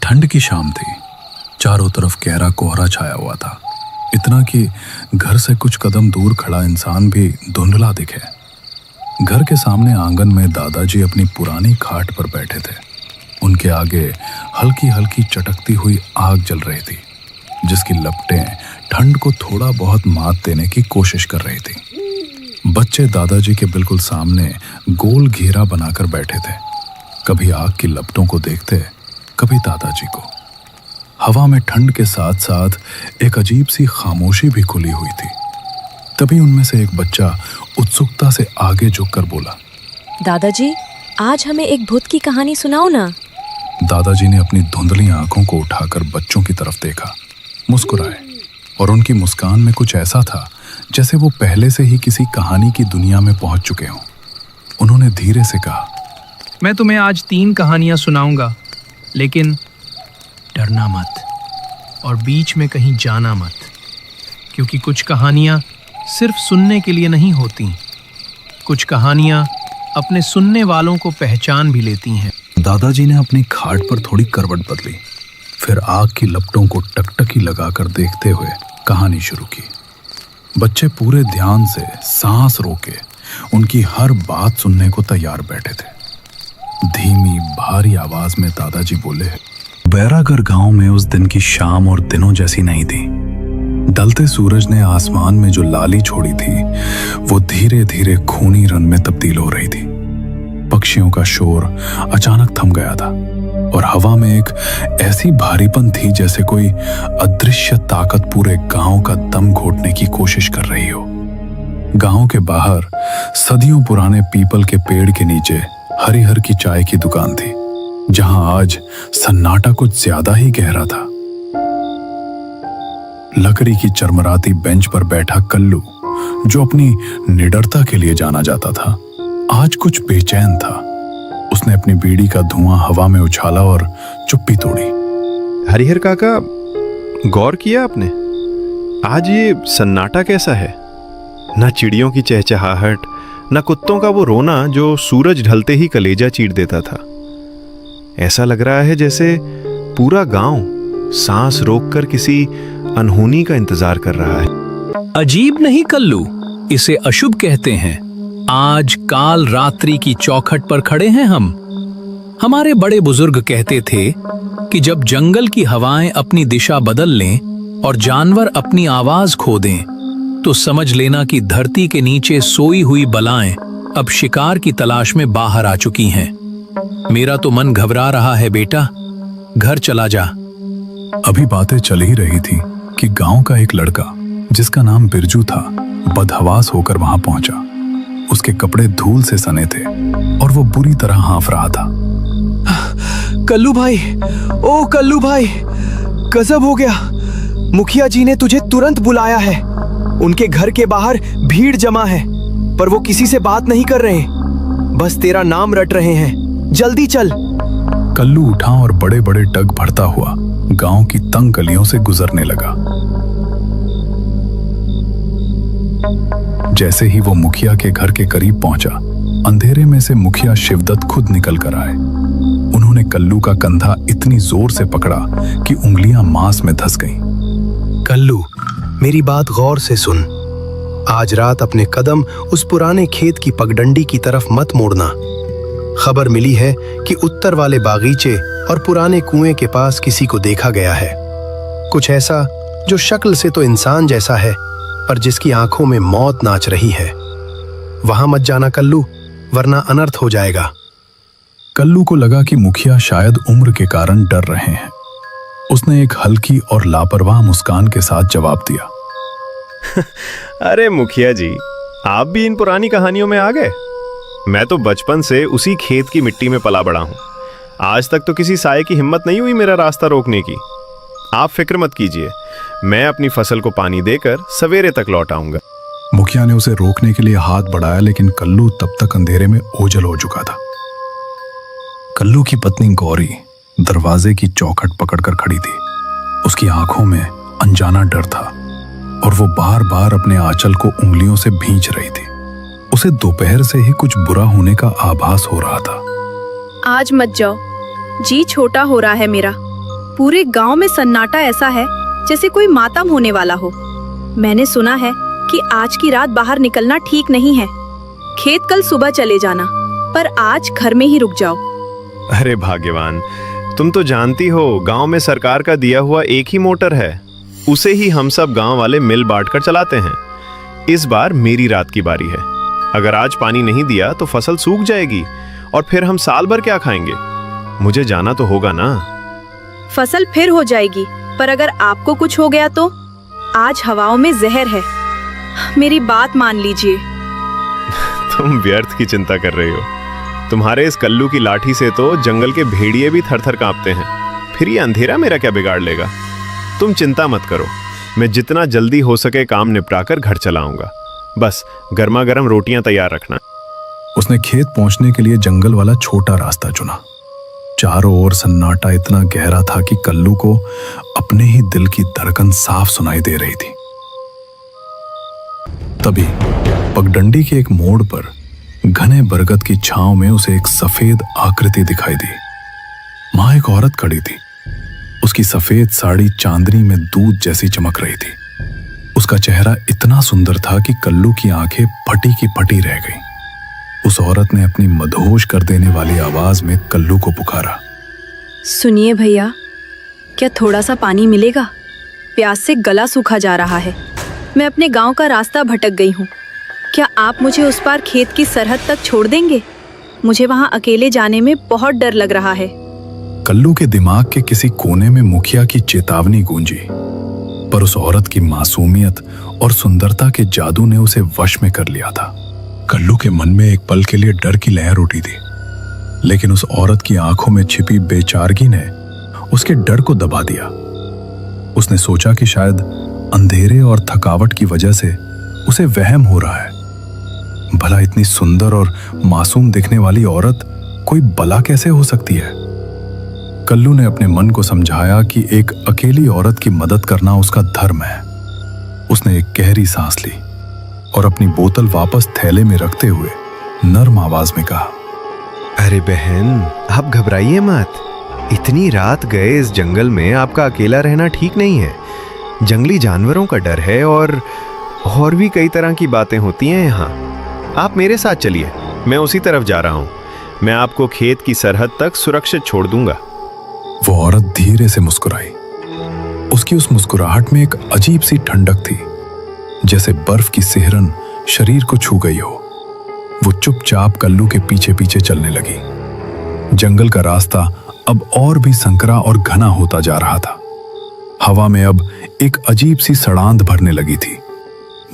ठंड की शाम थी। चारों तरफ गहरा कोहरा छाया हुआ था, इतना कि घर से कुछ कदम दूर खड़ा इंसान भी धुंधला दिखे। घर के सामने आंगन में दादाजी अपनी पुरानी खाट पर बैठे थे। उनके आगे हल्की हल्की चटकती हुई आग जल रही थी, जिसकी लपटें ठंड को थोड़ा बहुत मात देने की कोशिश कर रही थी। बच्चे दादाजी के बिल्कुल सामने गोल घेरा बनाकर बैठे थे, कभी आग की लपटों को देखते, कभी दादाजी को। हवा में ठंड के साथ साथ एक अजीब सी खामोशी भी खुली हुई थी। तभी उनमें से एक बच्चा उत्सुकता से आगे झुककर बोला, दादाजी, आज हमें एक भूत की कहानी सुनाओ ना। दादाजी ने अपनी धुंधली आंखों को उठाकर बच्चों की तरफ देखा, मुस्कुराए, और उनकी मुस्कान में कुछ ऐसा था जैसे वो पहले से ही किसी कहानी की दुनिया में पहुंच चुके हों। उन्होंने धीरे से कहा, मैं तुम्हें आज 3 कहानियां सुनाऊंगा, लेकिन डरना मत और बीच में कहीं जाना मत, क्योंकि कुछ कहानियां सिर्फ सुनने के लिए नहीं होती, कुछ कहानियां अपने सुनने वालों को पहचान भी लेती हैं। दादाजी ने अपनी खाट पर थोड़ी करवट बदली, फिर आग की लपटों को टकटकी लगाकर देखते हुए कहानी शुरू की। बच्चे पूरे ध्यान से सांस रोके उनकी हर बात सुनने को तैयार बैठे थे। धीमी भारी आवाज में दादाजी बोले, बैरागढ़ गांव में उस दिन की शाम और दिनों जैसी नहीं थी। ढलते सूरज ने आसमान में जो लाली छोड़ी थी, वो धीरे धीरे खूनी रंग में तब्दील हो रही थी। पक्षियों का शोर अचानक थम गया था और हवा में एक ऐसी भारीपन थी जैसे कोई अदृश्य ताकत पूरे गांव का दम घोटने की कोशिश कर रही हो। गांव के बाहर सदियों पुराने पीपल के पेड़ के नीचे हरिहर की चाय की दुकान थी, जहां आज सन्नाटा कुछ ज्यादा ही गहरा था। लकड़ी की चरमराती बेंच पर बैठा कल्लू, जो अपनी निडरता के लिए जाना जाता था, आज कुछ बेचैन था। उसने अपनी बीड़ी का धुआं हवा में उछाला और चुप्पी तोड़ी। हरिहर काका, गौर किया आपने, आज ये सन्नाटा कैसा है? ना चिड़ियों की चहचहाहट, ना कुत्तों का वो रोना जो सूरज ढलते ही कलेजा चीर देता था। ऐसा लग रहा है जैसे पूरा गांव सांस रोककर किसी अनहोनी का इंतजार कर रहा है। अजीब नहीं कल्लू, इसे अशुभ कहते हैं। आज काल रात्रि की चौखट पर खड़े हैं हम। हमारे बड़े बुजुर्ग कहते थे कि जब जंगल की हवाएं अपनी दिशा बदल लें और जानवर अपनी आवाज खो दें, तो समझ लेना कि धरती के नीचे सोई हुई बलाएं अब शिकार की तलाश में बाहर आ चुकी हैं। मेरा तो मन घबरा रहा है बेटा, घर चला जा। अभी बातें चल ही रही थी कि गांव का एक लड़का, जिसका नाम बिरजू था, बदहवास होकर वहां पहुंचा। उसके कपड़े धूल से सने थे और वो बुरी तरह हाँफ रहा था। कल्लू भाई, ओ कल्लू भाई, गजब हो गया। मुखिया जी ने तुझे तुरंत बुलाया है। उनके घर के बाहर भीड़ जमा है, पर वो किसी से बात नहीं कर रहे, बस तेरा नाम रट रहे हैं। जल्दी चल। कल्लू उठा और बड़े बड़े डग भरता हुआ गांव की तंग गलियों से गुजरने लगा। जैसे ही वो मुखिया के घर के करीब पहुंचा, अंधेरे में से मुखिया शिवदत्त खुद निकल कर आए। उन्होंने कल्लू का कंधा इतनी जोर से पकड़ा कि उंगलियां मांस में धंस गईं। कल्लू, मेरी बात गौर से सुन। आज रात अपने कदम उस पुराने खेत की पगडंडी की तरफ मत मोड़ना। खबर मिली है कि उत्तर वाले बागीचे और पुराने कुएं के पास किसी को देखा गया है। कुछ ऐसा जो शक्ल से तो इंसान जैसा है, पर जिसकी आंखों में मौत नाच रही है। वहां मत जाना कल्लू, वरना अनर्थ हो जाएगा। कल्लू को लगा कि मुखिया शायद उम्र के कारण डर रहे हैं। उसने एक हल्की और लापरवाह मुस्कान के साथ जवाब दिया, अरे मुखिया जी, आप भी इन पुरानी कहानियों में आ गए। मैं तो बचपन से उसी खेत की मिट्टी में पला बड़ा हूं। आज तक तो किसी साये की हिम्मत नहीं हुई मेरा रास्ता रोकने की। आप फिक्र मत कीजिए, मैं अपनी फसल को पानी देकर सवेरे तक लौट आऊंगा। मुखिया ने उसे रोकने के लिए हाथ बढ़ाया, लेकिन कल्लू तब तक अंधेरे में ओझल हो चुका था। कल्लू की पत्नी गौरी दरवाजे की चौखट पकड़कर खड़ी थी। उसकी आंखों में अनजाना डर था और वो बार बार अपने आंचल को उंगलियों से भींच रही थी। उसे दोपहर से ही कुछ बुरा होने का आभास हो रहा था। आज मत जाओ, जी छोटा हो रहा है मेरा। पूरे गांव में सन्नाटा ऐसा है जैसे कोई मातम होने वाला हो। मैंने सुना है कि आज की रात बाहर निकलना ठीक नहीं है। खेत कल सुबह चले जाना, पर आज घर में ही रुक जाओ। अरे भाग्यवान, तुम तो जानती हो गांव में सरकार का दिया हुआ एक ही मोटर है, उसे ही हम सब गांव वाले मिल बांट कर चलाते हैं। इस बार मेरी रात की बारी है। अगर आज पानी नहीं दिया तो फसल सूख जाएगी और फिर हम साल भर क्या खाएंगे। मुझे जाना तो होगा ना। फसल फिर हो जाएगी, पर अगर आपको कुछ हो गया तो? आज हवाओं में जहर है, मेरी बात मान लीजिए। तुम व्यर्थ की चिंता कर रही हो। तुम्हारे इस कल्लू की लाठी से तो जंगल के भेड़िए भी थर-थर कांपते हैं, फिर ये अंधेरा मेरा क्या बिगाड़ लेगा। तुम चिंता मत करो, मैं जितना जल्दी हो सके काम निपटा कर घर चला आऊंगा। बस गर्मा गर्म रोटियां तैयार रखना। उसने खेत पहुंचने के लिए जंगल वाला छोटा रास्ता चुना। चारों ओर सन्नाटा इतना गहरा था कि कल्लू को अपने ही दिल की धड़कन साफ सुनाई दे रही थी। तभी पगडंडी के एक मोड़ पर घने बरगद की छांव में उसे एक सफेद आकृति दिखाई दी। वहां एक औरत खड़ी थी। उसकी सफेद साड़ी चांदनी में दूध जैसी चमक रही थी। उसका चेहरा इतना सुंदर था कि कल्लू की आंखें फटी की फटी रह गईं। उस औरत ने अपनी मदहोश कर देने वाली आवाज में कल्लू को पुकारा। सुनिए भैया, क्या थोड़ा सा पानी मिलेगा? प्यास से गला सूखा जा रहा है। मैं अपने गांव का रास्ता भटक गई हूँ। क्या आप मुझे उस पार खेत की सरहद तक छोड़ देंगे? मुझे वहां अकेले जाने में बहुत डर लग रहा है। कल्लू के दिमाग के किसी कोने में मुखिया की चेतावनी गूंजी, पर उस औरत की मासूमियत और सुंदरता के जादू ने उसे वश में कर लिया था। कल्लू के मन में एक पल के लिए डर की लहर उठी थी, लेकिन उस औरत की आंखों में छिपी बेचारगी ने उसके डर को दबा दिया। उसने सोचा कि शायद अंधेरे और थकावट की वजह से उसे वहम हो रहा है। भला इतनी सुंदर और मासूम दिखने वाली औरत कोई बला कैसे हो सकती है? कल्लू ने अपने मन को समझाया कि एक अकेली औरत की मदद करना उसका धर्म है। उसने एक गहरी सांस ली और अपनी बोतल वापस थैले में रखते हुए नर्म आवाज में कहा, अरे बहन, आप घबराइए मत। इतनी रात गए इस जंगल में आपका अकेला रहना ठीक नहीं है। जंगली जानवरों का डर है और भी कई तरह की बातें होती हैं यहाँ। आप मेरे साथ चलिए, मैं उसी तरफ जा रहा हूँ। मैं आपको खेत की सरहद तक सुरक्षित छोड़ दूंगा। वो औरत धीरे से मुस्कुराई। उसकी उस मुस्कुराहट में एक अजीब सी ठंडक थी, जैसे बर्फ की सिहरन शरीर को छू गई हो। वो चुपचाप कल्लू के पीछे पीछे चलने लगी। जंगल का रास्ता अब और भी संकरा और घना होता जा रहा था। हवा में अब एक अजीब सी सड़ांध भरने लगी थी,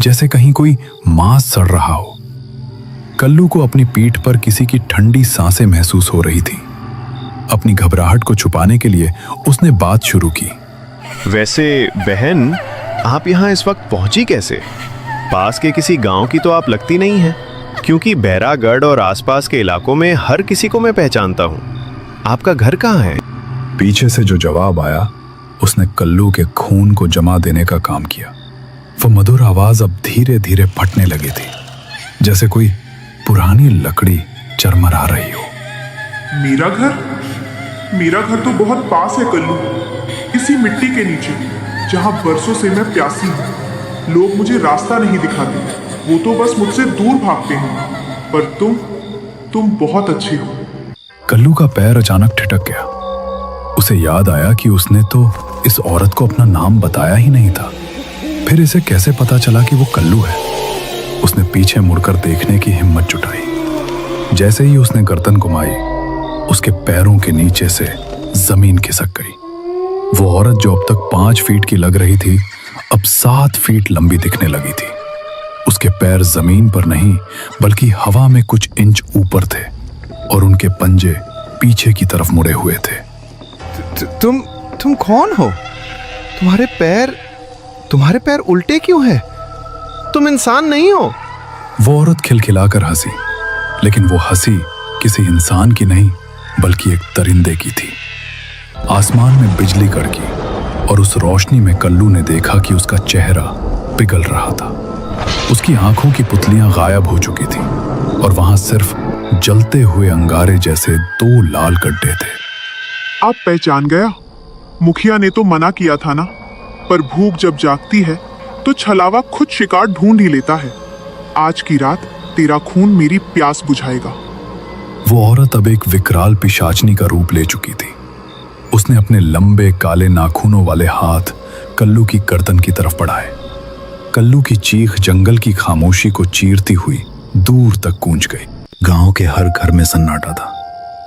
जैसे कहीं कोई मांस सड़ रहा हो। कल्लू को अपनी पीठ पर किसी की ठंडी सांसें महसूस हो रही थी। अपनी घबराहट को छुपाने के लिए उसने बात शुरू की। वैसे बहन, आप यहाँ इस वक्त पहुंची कैसे? पास के किसी गांव की तो आप लगती नहीं है, क्योंकि बैरागढ़ और आसपास के इलाकों में हर किसी को मैं पहचानता हूँ। आपका घर कहाँ है? पीछे से जो जवाब आया उसने कल्लू के खून को जमा देने का काम किया। वो मधुर आवाज अब धीरे धीरे फटने लगी थी, जैसे कोई पुरानी लकड़ी चरमरा रही हो। मेरा घर तो बहुत पास है कल्लू, इसी मिट्टी के नीचे, जहाँ बरसों से मैं प्यासी हूँ। लोग मुझे रास्ता नहीं दिखाते, वो तो बस मुझसे दूर भागते हैं। पर तुम बहुत अच्छी हो। कल्लू का पैर अचानक ठिठक गया। उसे याद आया कि उसने तो इस औरत को अपना नाम बताया ही नहीं था। फिर इसे कैसे पता चला कि वो कल्लू है? उसने पीछे मुड़कर देखने की हिम्मत जुटाई। जैसे ही उसने गर्दन घुमाई, उसके पैरों के नीचे से जमीन खिसक गई। वो औरत जो अब तक 5 फीट की लग रही थी, अब 7 फीट लंबी दिखने लगी थी। उसके पैर जमीन पर नहीं बल्कि हवा में कुछ इंच ऊपर थे और उनके पंजे पीछे की तरफ मुड़े हुए थे। तुम कौन हो? तुम्हारे पैर उल्टे क्यों हैं? तुम इंसान नहीं हो। वो औरत खिलखिलाकर हंसी, लेकिन वो हंसी किसी इंसान की नहीं बल्कि एक दरिंदे की थी। आसमान में बिजली कड़की और उस रोशनी में कल्लू ने देखा कि उसका चेहरा पिघल रहा था। उसकी आंखों की पुतलियां गायब हो चुकी थी और वहां सिर्फ जलते हुए अंगारे जैसे 2 लाल गड्ढे थे। आप पहचान गया? मुखिया ने तो मना किया था ना, पर भूख जब जागती है तो छलावा खुद शिकार ढूंढ ही लेता है। आज की रात तेरा खून मेरी प्यास बुझाएगा। वो औरत अब एक विकराल पिशाचनी का रूप ले चुकी थी। उसने अपने लंबे काले नाखूनों वाले हाथ कल्लू की गर्दन की तरफ बढ़ाए। कल्लू की चीख जंगल की खामोशी को चीरती हुई दूर तक गूंज गई। गांव के हर घर में सन्नाटा था,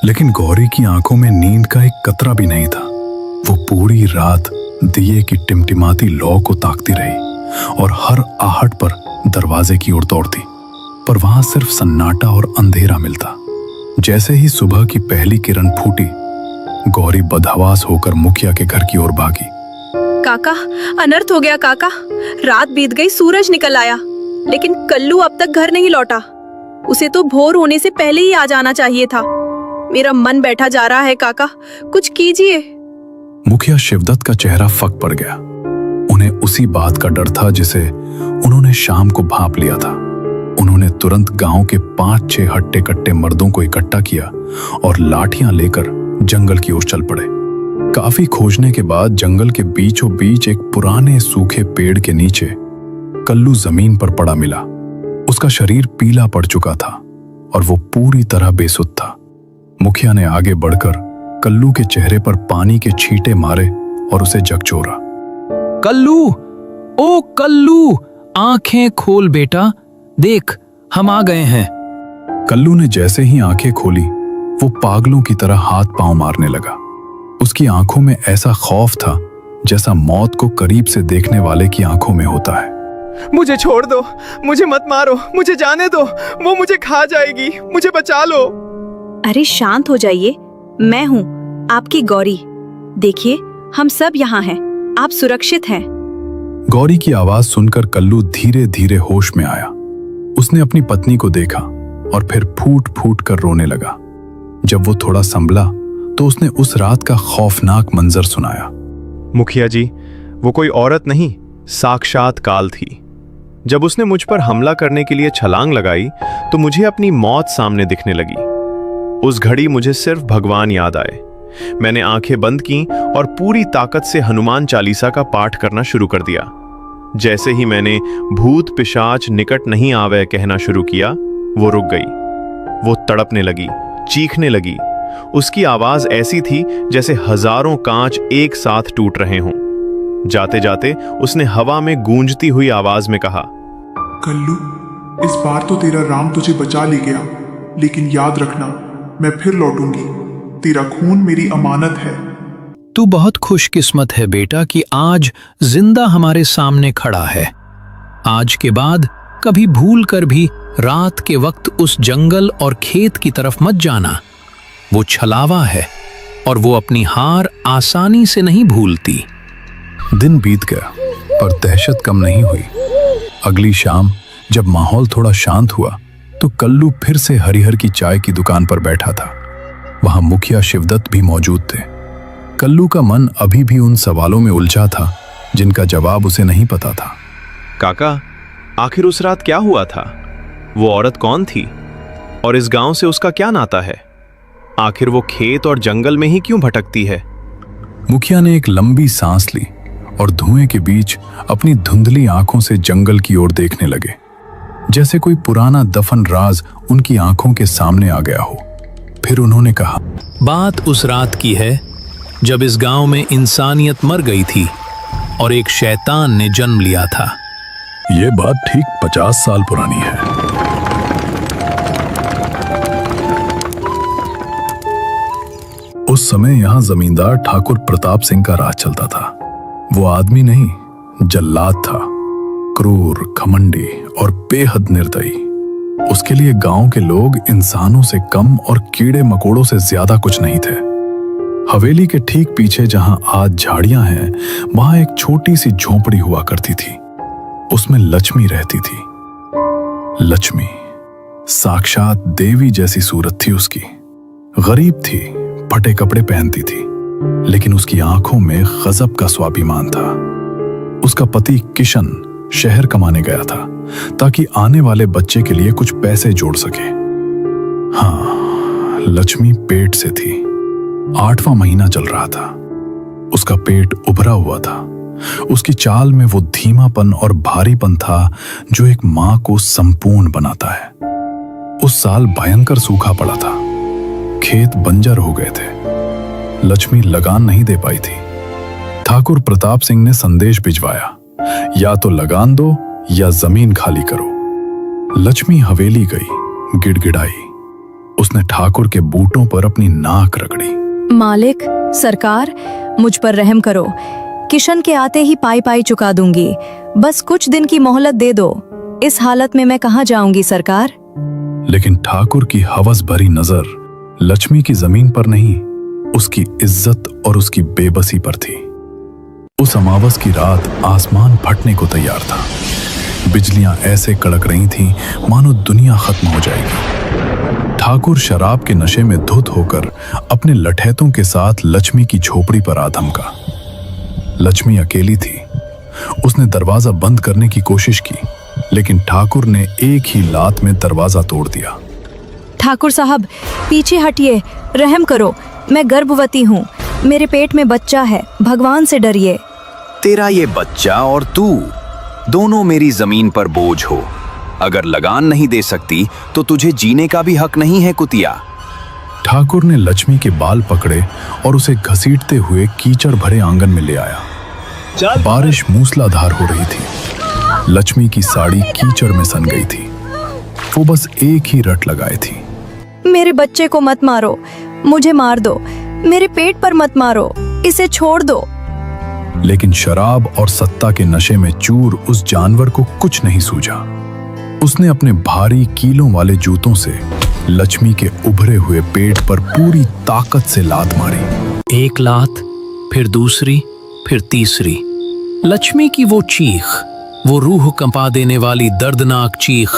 लेकिन गौरी की आंखों में नींद का एक कतरा भी नहीं था। वो पूरी रात दिए की टिमटिमाती लौ को ताकती रही और हर आहट पर दरवाजे की ओर दौड़ती, पर वहां सिर्फ सन्नाटा और अंधेरा मिलता। जैसे ही सुबह की पहली किरण फूटी, गौरी बदहवास होकर मुखिया के घर की ओर भागी। काका, अनर्थ हो गया काका। रात बीत गई, सूरज निकल आया, लेकिन कल्लू अब तक घर नहीं लौटा। उसे तो भोर होने से पहले ही आ जाना चाहिए था। मेरा मन बैठा जा रहा है काका, कुछ कीजिए। मुखिया शिवदत्त का चेहरा फक पड़ गया। उन्हें उसी बात का डर था जिसे उन्होंने शाम को भांप लिया था। उन्होंने तुरंत गांव के 5-6 हट्टे कट्टे मर्दों को इकट्ठा किया और लाठियां लेकर जंगल की ओर चल पड़े। काफी खोजने के बाद जंगल के बीचों बीच एक पुराने सूखे पेड़ के नीचे कल्लू जमीन पर पड़ा मिला। उसका शरीर पीला पड़ चुका था और वो पूरी तरह बेसुध था। मुखिया ने आगे बढ़कर कल्लू के चेहरे पर पानी के छींटे मारे और उसे झकझोरा। कल्लू, ओ कल्लू, आंखें खोल बेटा, देख हम आ गए हैं। कल्लू ने जैसे ही आंखें खोली, वो पागलों की तरह हाथ पांव मारने लगा। उसकी आंखों में ऐसा खौफ था जैसा मौत को करीब से देखने वाले की आंखों में होता है। मुझे छोड़ दो, मुझे मत मारो, मुझे जाने दो, वो मुझे खा जाएगी, मुझे बचा लो। अरे शांत हो जाइए, मैं हूँ आपकी गौरी। देखिए, हम सब यहाँ हैं, आप सुरक्षित हैं। गौरी की आवाज सुनकर कल्लू धीरे धीरे होश में आया। उसने अपनी पत्नी को देखा और फिर फूट फूट कर रोने लगा। जब वो थोड़ा संभला तो उसने उस रात का खौफनाक मंजर सुनाया। मुखिया जी, वो कोई औरत नहीं, साक्षात काल थी। जब उसने मुझ पर हमला करने के लिए छलांग लगाई तो मुझे अपनी मौत सामने दिखने लगी। उस घड़ी मुझे सिर्फ भगवान याद आए। मैंने आंखें बंद की और पूरी ताकत से हनुमान चालीसा का पाठ करना शुरू कर दिया। जैसे ही मैंने भूत पिशाच निकट नहीं आवे कहना शुरू किया, वो रुक गई। वो तड़पने लगी, चीखने लगी। उसकी आवाज ऐसी थी जैसे हजारों कांच एक साथ टूट रहे हों। जाते जाते उसने हवा में गूंजती हुई आवाज में कहा, कल्लू, इस बार तो तेरा राम तुझे बचा ले गया, लेकिन याद रखना, मैं फिर लौटूंगी। तेरा खून मेरी अमानत है। तू बहुत खुशकिस्मत है बेटा कि आज जिंदा हमारे सामने खड़ा है। आज के बाद कभी भूल कर भी रात के वक्त उस जंगल और खेत की तरफ मत जाना। वो छलावा है और वो अपनी हार आसानी से नहीं भूलती। दिन बीत गया पर दहशत कम नहीं हुई। अगली शाम जब माहौल थोड़ा शांत हुआ तो कल्लू फिर से हरिहर की चाय की दुकान पर बैठा था। वहां मुखिया शिवदत्त भी मौजूद थे। कल्लू का मन अभी भी उन सवालों में उलझा था जिनका जवाब उसे नहीं पता था। काका, आखिर उस रात क्या हुआ था? वो औरत कौन थी और इस गांव से उसका क्या नाता है? आखिर वो खेत और जंगल में ही क्यों भटकती है? मुखिया ने एक लंबी सांस ली और धुएं के बीच अपनी धुंधली आंखों से जंगल की ओर देखने लगे, जैसे कोई पुराना दफन राज उनकी आंखों के सामने आ गया हो। फिर उन्होंने कहा, बात उस रात की है जब इस गांव में इंसानियत मर गई थी और एक शैतान ने जन्म लिया था। यह बात ठीक 50 साल पुरानी है। उस समय यहां जमींदार ठाकुर प्रताप सिंह का राज चलता था। वो आदमी नहीं, जल्लाद था, क्रूर, घमंडी और बेहद निर्दयी। उसके लिए गांव के लोग इंसानों से कम और कीड़े मकोड़ों से ज्यादा कुछ नहीं थे। हवेली के ठीक पीछे जहां आज झाड़ियां हैं, वहां एक छोटी सी झोंपड़ी हुआ करती थी। उसमें लक्ष्मी रहती थी। लक्ष्मी साक्षात देवी जैसी सूरत थी उसकी। गरीब थी, फटे कपड़े पहनती थी, लेकिन उसकी आंखों में गजब का स्वाभिमान था। उसका पति किशन शहर कमाने गया था ताकि आने वाले बच्चे के लिए कुछ पैसे जोड़ सके। हाँ, लक्ष्मी पेट से थी। 8वां महीना चल रहा था। उसका पेट उभरा हुआ था। उसकी चाल में वो धीमापन और भारीपन था जो एक मां को संपूर्ण बनाता है। उस साल भयंकर सूखा पड़ा था। खेत बंजर हो गए थे। लक्ष्मी लगान नहीं दे पाई थी। ठाकुर प्रताप सिंह ने संदेश भिजवाया, या तो लगान दो या जमीन खाली करो। लक्ष्मी हवेली गई, गिड़गिड़ाई। उसने ठाकुर के बूटों पर अपनी नाक रगड़ी। मालिक, सरकार, मुझ पर रहम करो। किशन के आते ही पाई पाई चुका दूंगी। बस कुछ दिन की मोहलत दे दो। इस हालत में मैं कहाँ जाऊंगी सरकार? लेकिन ठाकुर की हवस भरी नजर लक्ष्मी की जमीन पर नहीं, उसकी इज्जत और उसकी बेबसी पर थी। उस अमावस की रात आसमान फटने को तैयार था। बिजलियां ऐसे कड़क रही थीं मानो दुनिया खत्म हो जाएगी। ठाकुर शराब के नशे में धुत होकर अपने लठैतों के साथ लक्ष्मी की झोपड़ी पर आ धमका। लक्ष्मी अकेली थी। उसने दरवाजा बंद करने की कोशिश की, लेकिन ठाकुर ने एक ही लात में दरवाजा तोड़ दिया। ठाकुर साहब, पीछे हटिए, रहम करो। मैं गर्भवती हूँ, मेरे पेट में बच्चा है, भगवान से डरिए। तेरा ये बच्चा और तू दोनों मेरी जमीन पर बोझ हो। अगर लगान नहीं दे सकती तो तुझे जीने का भी हक नहीं है कुतिया। ठाकुर ने लक्ष्मी के बाल पकड़े और उसे घसीटते हुए कीचड़ भरे आंगन में ले आया। बारिश मूसलाधार हो रही थी। लक्ष्मी की साड़ी कीचड़ में सन गई थी। वो बस एक ही रट लगाए थी, मेरे बच्चे को मत मारो, मुझे मार दो। मेरे पेट पर मत मारो, इसे छोड़ दो। लेकिन शराब और सत्ता के नशे में चूर उस जानवर को कुछ नहीं सूझा। उसने अपने भारी कीलों वाले जूतों से लक्ष्मी के उभरे हुए पेट पर पूरी ताकत से लात मारी। एक लात, फिर दूसरी, फिर तीसरी। लक्ष्मी की वो चीख, वो रूह कंपा देने वाली दर्दनाक चीख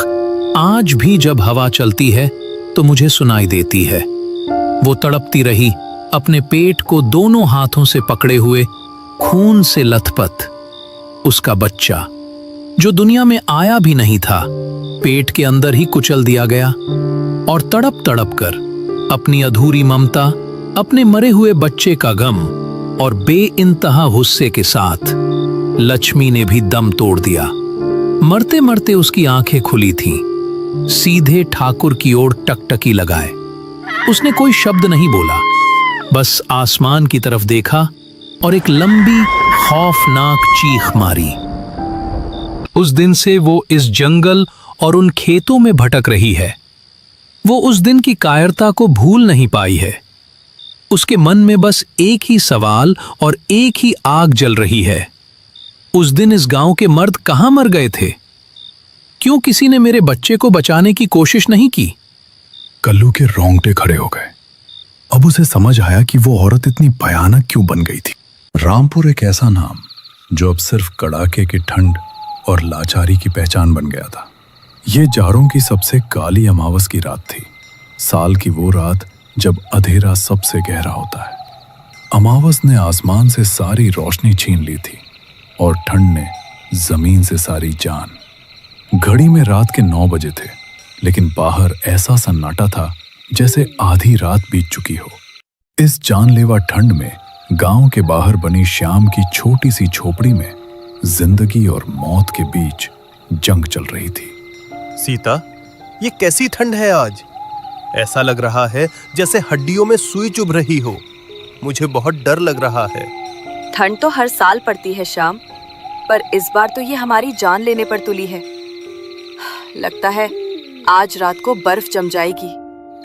आज भी जब हवा चलती है तो मुझे सुनाई देती है। वो तड़पती रही, अपने पेट को दोनों हाथों से पकड़े हुए, खून से लथपथ। उसका बच्चा, जो दुनिया में आया भी नहीं था, पेट के अंदर ही कुचल दिया गया। और तड़प तड़प कर अपनी अधूरी ममता, अपने मरे हुए बच्चे का गम और बेइंतहा गुस्से के साथ लक्ष्मी ने भी दम तोड़ दिया। मरते मरते उसकी आंखें खुली थीं, सीधे ठाकुर की ओर टकटकी लगाए। उसने कोई शब्द नहीं बोला, बस आसमान की तरफ देखा और एक लंबी खौफनाक चीख मारी। उस दिन से वो इस जंगल और उन खेतों में भटक रही है। वो उस दिन की कायरता को भूल नहीं पाई है। उसके मन में बस एक ही सवाल और एक ही आग जल रही है। उस दिन इस गांव के मर्द कहां मर गए थे? क्यों किसी ने मेरे बच्चे को बचाने की कोशिश नहीं की? कल्लू के रोंगटे खड़े हो गए। अब उसे समझ आया कि वो औरत इतनी भयानक क्यों बन गई थी। रामपुर एक ऐसा नाम जो अब सिर्फ कड़ाके की ठंड और लाचारी की पहचान बन गया था। ये जाड़ों की सबसे काली अमावस की रात थी। साल की वो रात जब अंधेरा सबसे गहरा होता है। अमावस ने आसमान से सारी रोशनी छीन ली थी और ठंड ने जमीन से सारी जान। घड़ी में रात के 9 बजे थे, लेकिन बाहर ऐसा सन्नाटा था जैसे आधी रात बीत चुकी हो। इस जानलेवा ठंड में गांव के बाहर बनी श्याम की छोटी सी झोपड़ी में जिंदगी और मौत के बीच जंग चल रही थी। सीता, ये कैसी ठंड है आज? ऐसा लग रहा है जैसे हड्डियों में सुई चुभ रही हो। मुझे बहुत डर लग रहा है। ठंड तो हर साल पड़ती है श्याम, पर इस बार तो ये हमारी जान लेने पर तुली है। लगता है आज रात को बर्फ जम जाएगी।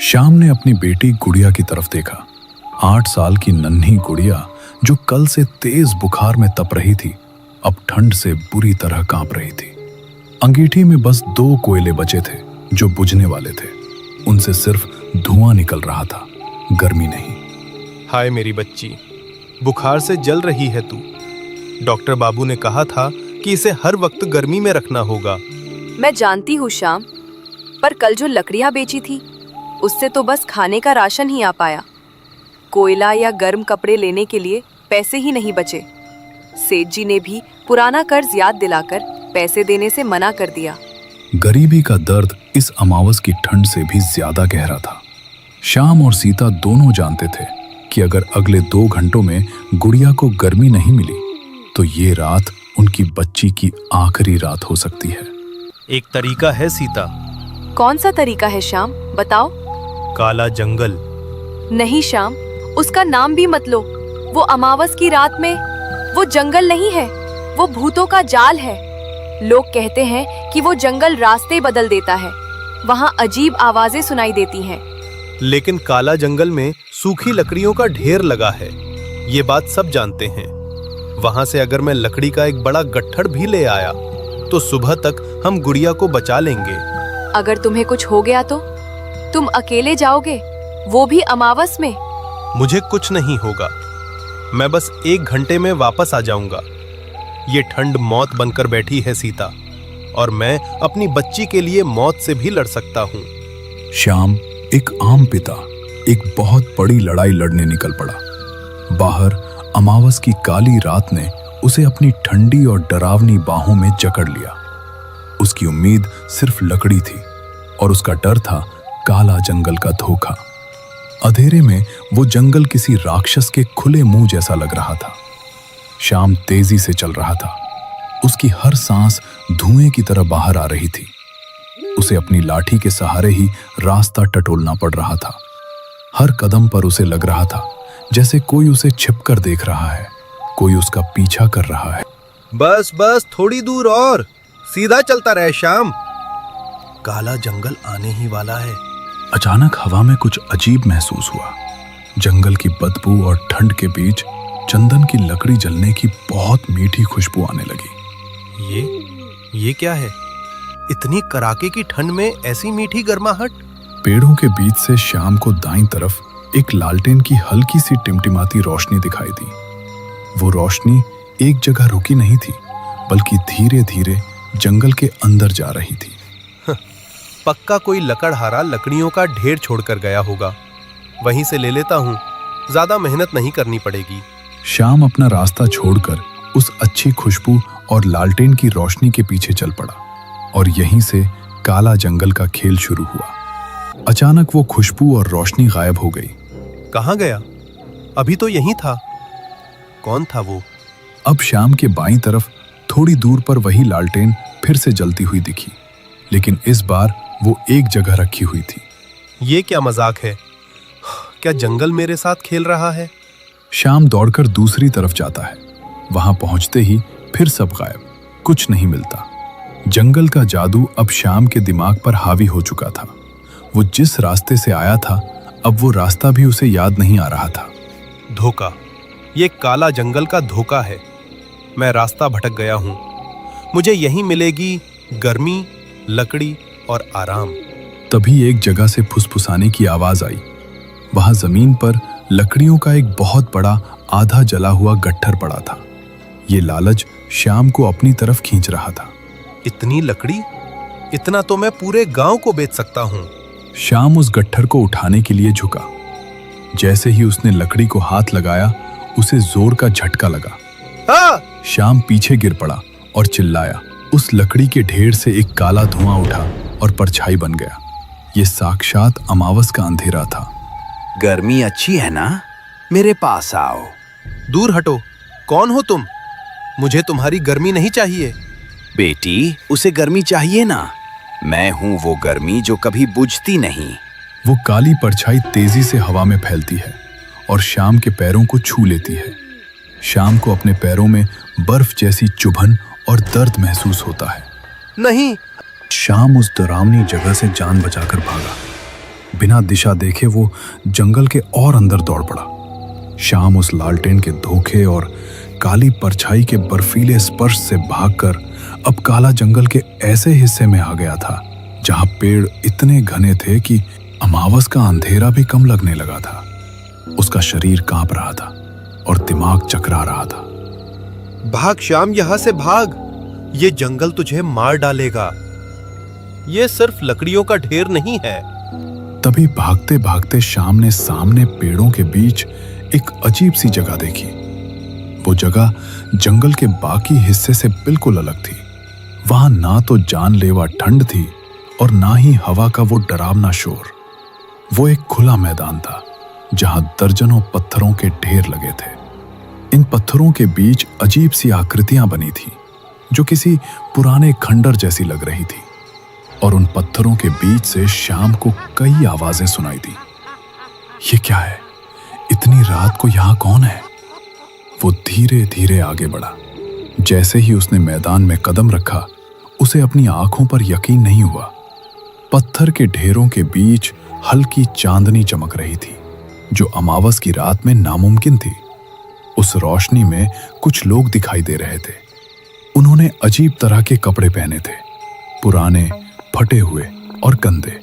श्याम ने अपनी बेटी गुड़िया की तरफ देखा। 8 साल की नन्ही गुड़िया जो कल से तेज बुखार में तप रही थी, अब ठंड से बुरी तरह कांप रही थी। अंगीठी में बस 2 कोयले बचे थे जो बुझने वाले थे। उनसे सिर्फ धुआं निकल रहा था, गर्मी नहीं। हाय मेरी बच्ची, बुखार से जल रही है तू। डॉक्टर बाबू ने कहा था कि इसे हर वक्त गर्मी में रखना होगा। मैं जानती हूँ श्याम, पर कल जो लकड़ियाँ बेची थी उससे तो बस खाने का राशन ही आ पाया। कोयला या गर्म कपड़े लेने के लिए पैसे ही नहीं बचे। सेठ जी ने भी पुराना कर्ज याद दिलाकर पैसे देने से मना कर दिया। गरीबी का दर्द इस अमावस की ठंड से भी ज्यादा गहरा था। श्याम और सीता दोनों जानते थे कि अगर अगले 2 घंटों में गुड़िया को गर्मी नहीं मिली तो ये रात उनकी बच्ची की आखिरी रात हो सकती है। एक तरीका है सीता। कौन सा तरीका है श्याम, बताओ। काला जंगल। नहीं श्याम, उसका नाम भी मत लो। वो अमावस की रात में वो जंगल नहीं है, वो भूतों का जाल है। लोग कहते हैं कि वो जंगल रास्ते बदल देता है, वहाँ अजीब आवाजें सुनाई देती हैं। लेकिन काला जंगल में सूखी लकड़ियों का ढेर लगा है, ये बात सब जानते हैं। वहां से अगर मैं लकड़ी का एक बड़ा गट्ठर भी ले आया तो सुबह तक हम गुड़िया को बचा लेंगे। अगर तुम्हें कुछ हो गया तो तुम अकेले जाओगे, वो भी अमावस में? मुझे कुछ नहीं होगा, मैं बस 1 घंटे में वापस आ जाऊंगा। ये ठंड मौत बनकर बैठी है सीता, और मैं अपनी बच्ची के लिए मौत से भी लड़ सकता हूँ। श्याम एक आम पिता एक बहुत बड़ी लड़ाई लड़ने निकल पड़ा। बाहर अमावस की काली रात ने उसे अपनी ठंडी और डरावनी बाहों में जकड़ लिया। उसकी उम्मीद सिर्फ लकड़ी थी और उसका डर था काला जंगल का धोखा। अंधेरे में वो जंगल किसी राक्षस के खुले मुंह जैसा लग रहा था। श्याम तेजी से चल रहा था, उसकी हर सांस धुएं की तरह बाहर आ रही थी। उसे अपनी लाठी के सहारे ही रास्ता टटोलना पड़ रहा था। हर कदम पर उसे लग रहा था जैसे कोई उसे छिपकर देख रहा है, कोई उसका पीछा कर रहा है। बस बस थोड़ी दूर और, सीधा चलता रहे श्याम, काला जंगल आने ही वाला है। अचानक हवा में कुछ अजीब महसूस हुआ। जंगल की बदबू और ठंड के बीच चंदन की लकड़ी जलने की बहुत मीठी खुशबू आने लगी। ये क्या है? इतनी कड़ाके की ठंड में ऐसी मीठी गर्माहट? पेड़ों के बीच से श्याम को दाईं तरफ एक लालटेन की हल्की सी टिमटिमाती रोशनी दिखाई दी। वो रोशनी एक जगह रुकी नहीं थी, बल्कि धीरे धीरे जंगल के अंदर जा रही थी। पक्का कोई लकड़हारा लकड़ियों का ढेर छोड़कर गया होगा, वहीं से ले लेता हूँ, ज्यादा मेहनत नहीं करनी पड़ेगी। श्याम अपना रास्ता छोड़कर उस अच्छी खुशबू और लालटेन की रोशनी के पीछे चल पड़ा और यहीं से काला जंगल का खेल शुरू हुआ। अचानक वो खुशबू और रोशनी गायब हो गई। कहाँ गया? अभी तो यहीं था। कौन था वो? अब श्याम के बाईं तरफ थोड़ी दूर पर वही लालटेन फिर से जलती हुई दिखी, लेकिन इस बार वो एक जगह रखी हुई थी। ये क्या मजाक है? क्या जंगल मेरे साथ खेल रहा है? श्याम दौड़कर दूसरी तरफ जाता है। वहां पहुंचते ही फिर सब गायब, कुछ नहीं मिलता। जंगल का जादू अब श्याम के दिमाग पर हावी हो चुका था। वो जिस रास्ते से आया था, अब वो रास्ता भी उसे याद नहीं आ रहा था। धोखा, ये काला जंगल का धोखा है। मैं रास्ता भटक गया हूँ। मुझे यहीं मिलेगी गर्मी, लकड़ी और आराम। तभी एक जगह से फुसफुसाने की आवाज आई। वहां जमीन पर लकड़ियों का एक बहुत बड़ा आधा जला हुआ गट्ठर पड़ा था। ये लालच श्याम को अपनी तरफ खींच रहा था। इतनी लकड़ी? इतना तो मैं पूरे गांव को बेच सकता हूँ। श्याम उस गट्ठर को उठाने के लिए झुका। जैसे ही उसने लकड़ी को हाथ लगाया, उसे जोर का झटका लगा। श्याम पीछे गिर पड़ा और चिल्लाया। उस लकड़ी के ढेर से एक काला धुआं उठा और परछाई बन गया। ये साक्षात अमावस का अंधेरा था। गर्मी अच्छी है ना? मेरे पास आओ। दूर हटो। कौन हो तुम? मुझे तुम्हारी गर्मी नहीं चाहिए। बेटी, उसे गर्मी चाहिए ना। मैं हूं वो गर्मी जो कभी बुझती नहीं। वो काली परछाई तेजी से हवा में फैलती है और श्याम के पैरों को छू लेती है। श्याम को अपने पैरों में बर्फ जैसी चुभन और दर्द महसूस होता है। नहीं। श्याम उस डरावनी जगह से जान बचाकर भागा। बिना दिशा देखे वो जंगल के और अंदर दौड़ पड़ा। श्याम उस लालटेन के धोखे और काली परछाई के बर्फीले स्पर्श से भागकर अब काला जंगल के ऐसे हिस्से में आ गया था जहां पेड़ इतने घने थे कि अमावस का अंधेरा भी कम लगने लगा था। उसका शरीर कांप रहा था और दिमाग चकरा रहा था। भाग श्याम, यहां से भाग। ये जंगल तुझे मार डालेगा। ये सिर्फ लकड़ियों का ढेर नहीं है। तभी भागते भागते श्याम ने सामने पेड़ों के बीच एक अजीब सी जगह देखी। वो जगह जंगल के बाकी हिस्से से बिल्कुल अलग थी। वहां ना तो जानलेवा ठंड थी और ना ही हवा का वो डरावना शोर। वो एक खुला मैदान था जहां दर्जनों पत्थरों के ढेर लगे थे। इन पत्थरों के बीच अजीब सी आकृतियां बनी थी जो किसी पुराने खंडर जैसी लग रही थी, और उन पत्थरों के बीच से श्याम को कई आवाजें सुनाई दी। ये क्या है? इतनी रात को यहां कौन है? वो धीरे धीरे आगे बढ़ा। जैसे ही उसने मैदान में कदम रखा, उसे अपनी आंखों पर यकीन नहीं हुआ। पत्थर के ढेरों के बीच हल्की चांदनी चमक रही थी जो अमावस की रात में नामुमकिन थी। उस रोशनी में कुछ लोग दिखाई दे रहे थे। उन्होंने अजीब तरह के कपड़े पहने थे, पुराने, फटे हुए और गंदे।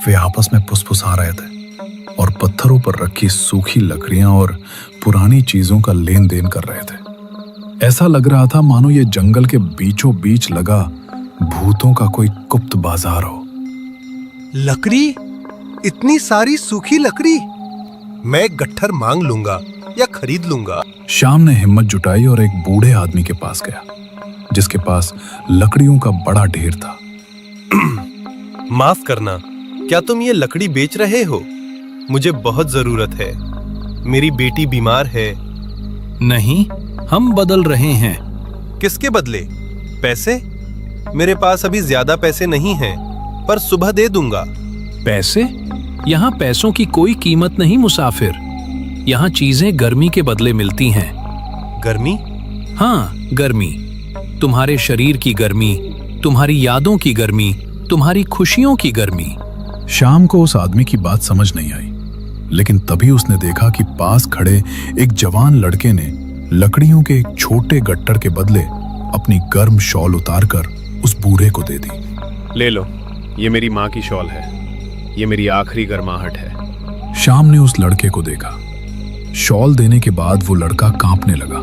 वे आपस में फुसफुसा रहे थे और पत्थरों पर रखी सूखी लकड़ियां और पुरानी चीजों का लेन देन कर रहे थे। ऐसा लग रहा था मानो ये जंगल के बीचों बीच लगा भूतों का कोई गुप्त बाजार हो। लकड़ी, इतनी सारी सूखी लकड़ी, मैं एक गट्ठर मांग लूंगा या खरीद लूंगा। श्याम ने हिम्मत जुटाई और एक बूढ़े आदमी के पास गया जिसके पास लकड़ियों का बड़ा ढेर था। माफ करना, क्या तुम ये लकड़ी बेच रहे हो? मुझे बहुत जरूरत है। मेरी बेटी बीमार है। नहीं, हम बदल रहे हैं। किसके बदले? पैसे? मेरे पास अभी ज्यादा पैसे नहीं हैं, पर सुबह दे दूंगा। पैसे? यहाँ पैसों की कोई कीमत नहीं मुसाफिर। यहाँ चीजें गर्मी के बदले मिलती हैं। गर्मी? हाँ, गर्मी। तुम्हारे शरीर की गर्मी, तुम्हारी यादों की गर्मी, तुम्हारी खुशियों की गर्मी। श्याम को उस आदमी की बात समझ नहीं आई, लेकिन तभी उसने देखा कि पास खड़े एक जवान लड़के ने लकड़ियों के एक छोटे गट्टर के बदले अपनी गर्म शॉल उतारकर उस बूढ़े को दे दी। ले लो, ये मेरी माँ की शॉल है। ये मेरी आखिरी गर्माहट है। श्याम ने उस लड़के को देखा। शॉल देने के बाद वो लड़का कांपने लगा।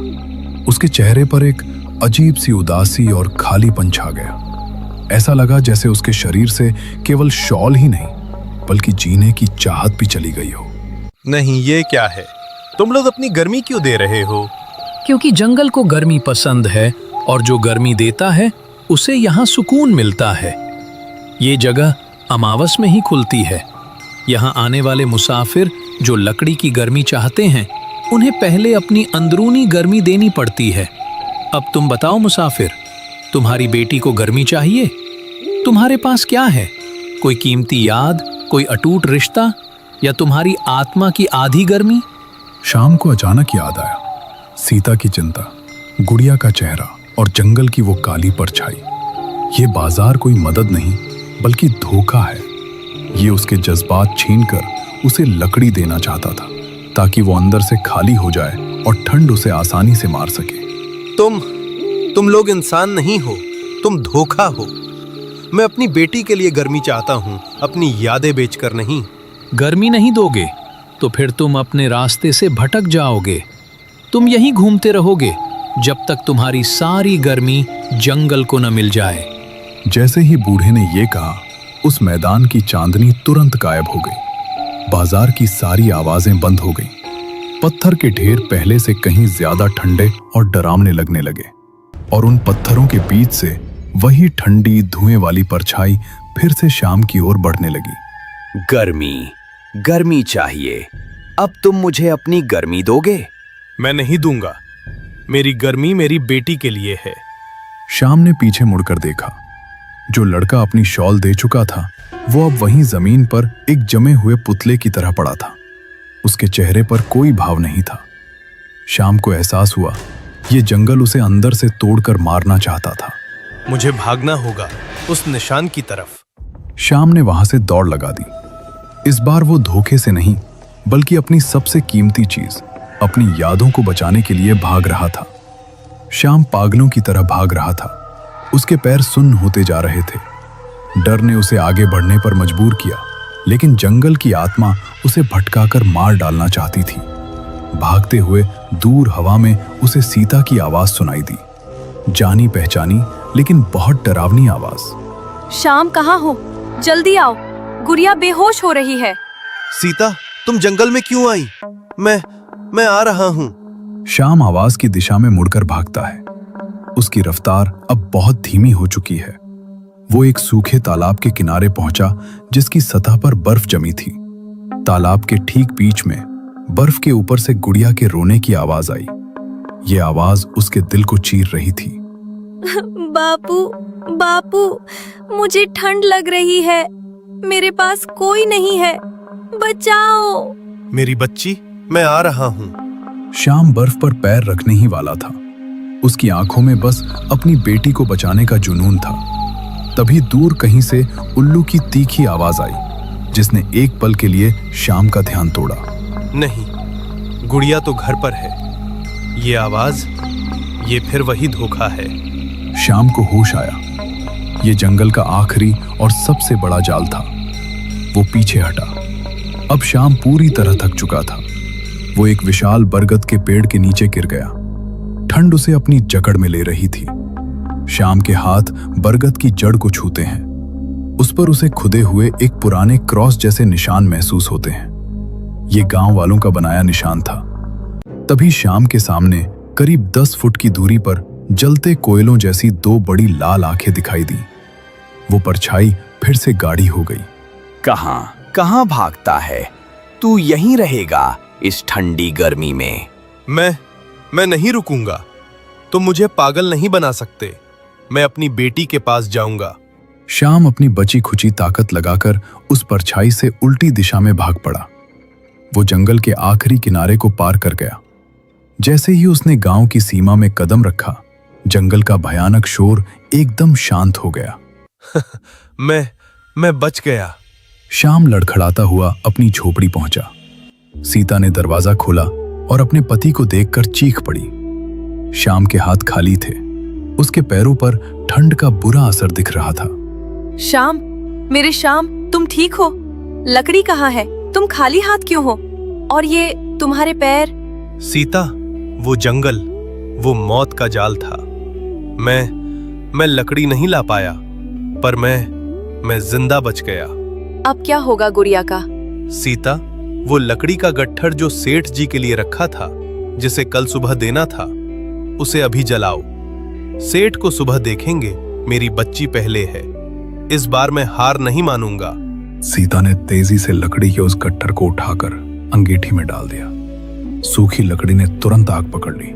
उसके चेहरे पर एक अजीब सी उदासी और खालीपन छा गया। ऐसा लगा जैसे उसके शरीर से केवल शॉल ही नहीं बल्कि जीने की चाहत भी चली गई हो। नहीं, ये क्या है? तुम लोग अपनी गर्मी क्यों दे रहे हो? क्योंकि जंगल को गर्मी पसंद है और जो गर्मी देता है उसे यहाँ सुकून मिलता है। ये जगह अमावस में ही खुलती है। यहाँ आने वाले मुसाफिर जो लकड़ी की गर्मी चाहते हैं, उन्हें पहले अपनी अंदरूनी गर्मी देनी पड़ती है। अब तुम बताओ मुसाफिर, तुम्हारी बेटी को गर्मी चाहिए? तुम्हारे पास क्या है? कोई कीमती याद, कोई अटूट रिश्ता, या तुम्हारी आत्मा की आधी गर्मी? श्याम को अचानक याद आया सीता की चिंता, गुड़िया का चेहरा और जंगल की वो काली परछाई। ये बाजार कोई मदद नहीं बल्कि धोखा है। ये उसके जज्बात छीनकर उसे लकड़ी देना चाहता था ताकि वो अंदर से खाली हो जाए और ठंड उसे आसानी से मार सके। तुम लोग इंसान नहीं हो, तुम धोखा हो। मैं अपनी बेटी के लिए गर्मी चाहता हूँ, अपनी यादें बेचकर नहीं। गर्मी नहीं दोगे तो फिर तुम अपने रास्ते से भटक जाओगे। तुम यहीं घूमते रहोगे जब तक तुम्हारी सारी गर्मी जंगल को न मिल जाए। जैसे ही बूढ़े ने ये कहा, उस मैदान की चांदनी तुरंत गायब हो गई। बाजार की सारी आवाजें बंद हो गईं। पत्थर के ढेर पहले से कहीं ज्यादा ठंडे और डरावने लगने लगे, और उन पत्थरों के बीच से वही ठंडी धुएं वाली परछाई फिर से श्याम की ओर बढ़ने लगी। गर्मी, गर्मी चाहिए। अब तुम मुझे अपनी गर्मी दोगे? मैं नहीं दूंगा। मेरी गर्मी मेरी बेटी के लिए है। श्याम ने पीछे मुड़कर देखा। जो लड़का अपनी शॉल दे चुका था, वो अब वहीं जमीन पर एक जमे हुए पुतले की तरह पड़ा था। उसके चेहरे पर कोई भाव नहीं था। श्याम को एहसास हुआ ये जंगल उसे अंदर से तोड़कर मारना चाहता था। मुझे भागना होगा उस निशान की तरफ। श्याम ने वहां से दौड़ लगा दी। इस बार वो धोखे से नहीं बल्कि अपनी सबसे कीमती चीज, अपनी यादों को बचाने के लिए भाग रहा था। श्याम पागलों की तरह भाग रहा था। उसके पैर सुन्न होते जा रहे थे। डर ने उसे आगे बढ़ने पर मजबूर किया, लेकिन जंगल की आत्मा उसे भटकाकर मार डालना चाहती थी। भागते हुए दूर हवा में उसे सीता की आवाज सुनाई दी, जानी पहचानी लेकिन बहुत डरावनी आवाज। श्याम कहाँ हो? जल्दी आओ, गुड़िया बेहोश हो रही है। सीता, तुम जंगल में क्यों आई? मैं आ रहा हूँ। श्याम आवाज की दिशा में मुड़कर भागता है। उसकी रफ्तार अब बहुत धीमी हो चुकी है। वो एक सूखे तालाब के किनारे पहुंचा जिसकी सतह पर बर्फ जमी थी। तालाब के ठीक बीच में बर्फ के ऊपर से गुड़िया के रोने की आवाज आई। ये आवाज उसके दिल को चीर रही थी। बापू, बापू, मुझे ठंड लग रही है। मेरे पास कोई नहीं है, बचाओ। मेरी बच्ची, मैं आ रहा हूँ। श्याम बर्फ पर पैर रखने ही वाला था। उसकी आंखों में बस अपनी बेटी को बचाने का जुनून था। तभी दूर कहीं से उल्लू की तीखी आवाज आई, जिसने एक पल के लिए श्याम का ध्यान तोड़ा। नहीं, गुड़िया तो घर पर है। ये आवाज, ये फिर वही धोखा है। श्याम को होश आया। ये जंगल का आखिरी और सबसे बड़ा जाल था। वो पीछे हटा। अब श्याम पूरी तरह थक चुका था। वो एक विशाल बरगद के पेड़ के नीचे गिर गया। ठंड उसे अपनी जकड़ में ले रही थी। श्याम के हाथ बरगद की जड़ को छूते हैं। उस पर उसे खुदे हुए एक पुराने क्रॉस जैसे निशान महसूस होते हैं। ये गांव वालों का बनाया निशान था। तभी श्याम के सामने करीब 10 फुट की दूरी पर जलते कोयलों जैसी 2 बड़ी लाल आंखें दिखाई दी। वो परछाई फिर से गाढ़ी हो गई। कहां भागता है? तू यहीं रहेगा इस ठंडी गर्मी में? मैं नहीं रुकूंगा। तुम मुझे पागल नहीं बना सकते। मैं अपनी बेटी के पास जाऊंगा। श्याम अपनी बची खुची ताकत लगाकर उस परछाई से उल्टी दिशा में भाग पड़ा। वो जंगल के आखिरी किनारे को पार कर गया। जैसे ही उसने गांव की सीमा में कदम रखा, जंगल का भयानक शोर एकदम शांत हो गया। मैं बच गया। श्याम लड़खड़ाता हुआ अपनी झोपड़ी पहुंचा। सीता ने दरवाजा खोला और अपने पति को देखकर चीख पड़ी। श्याम के हाथ खाली थे। उसके पैरों पर ठंड का बुरा असर दिख रहा था। श्याम, मेरे श्याम, तुम ठीक हो? लकड़ी कहाँ है? तुम खाली हाथ क्यों हो? और ये तुम्हारे पैर? सीता, वो जंगल, वो मौत का जाल था। मैं लकड़ी नहीं ला पाया, पर मैं जिंदा बच गया। अब क्या होगा गुड़िया का? सीता, वो लकड़ी का गट्ठर जो सेठ जी के लिए रखा था, जिसे कल सुबह देना था, उसे अभी जलाओ। सेठ को सुबह देखेंगे मेरी बच्ची पहले है। इस बार मैं हार नहीं मानूंगा। सीता ने तेजी से लकड़ी के उस गट्ठर को उठाकर अंगीठी में डाल दिया। सूखी लकड़ी ने तुरंत आग पकड़ ली।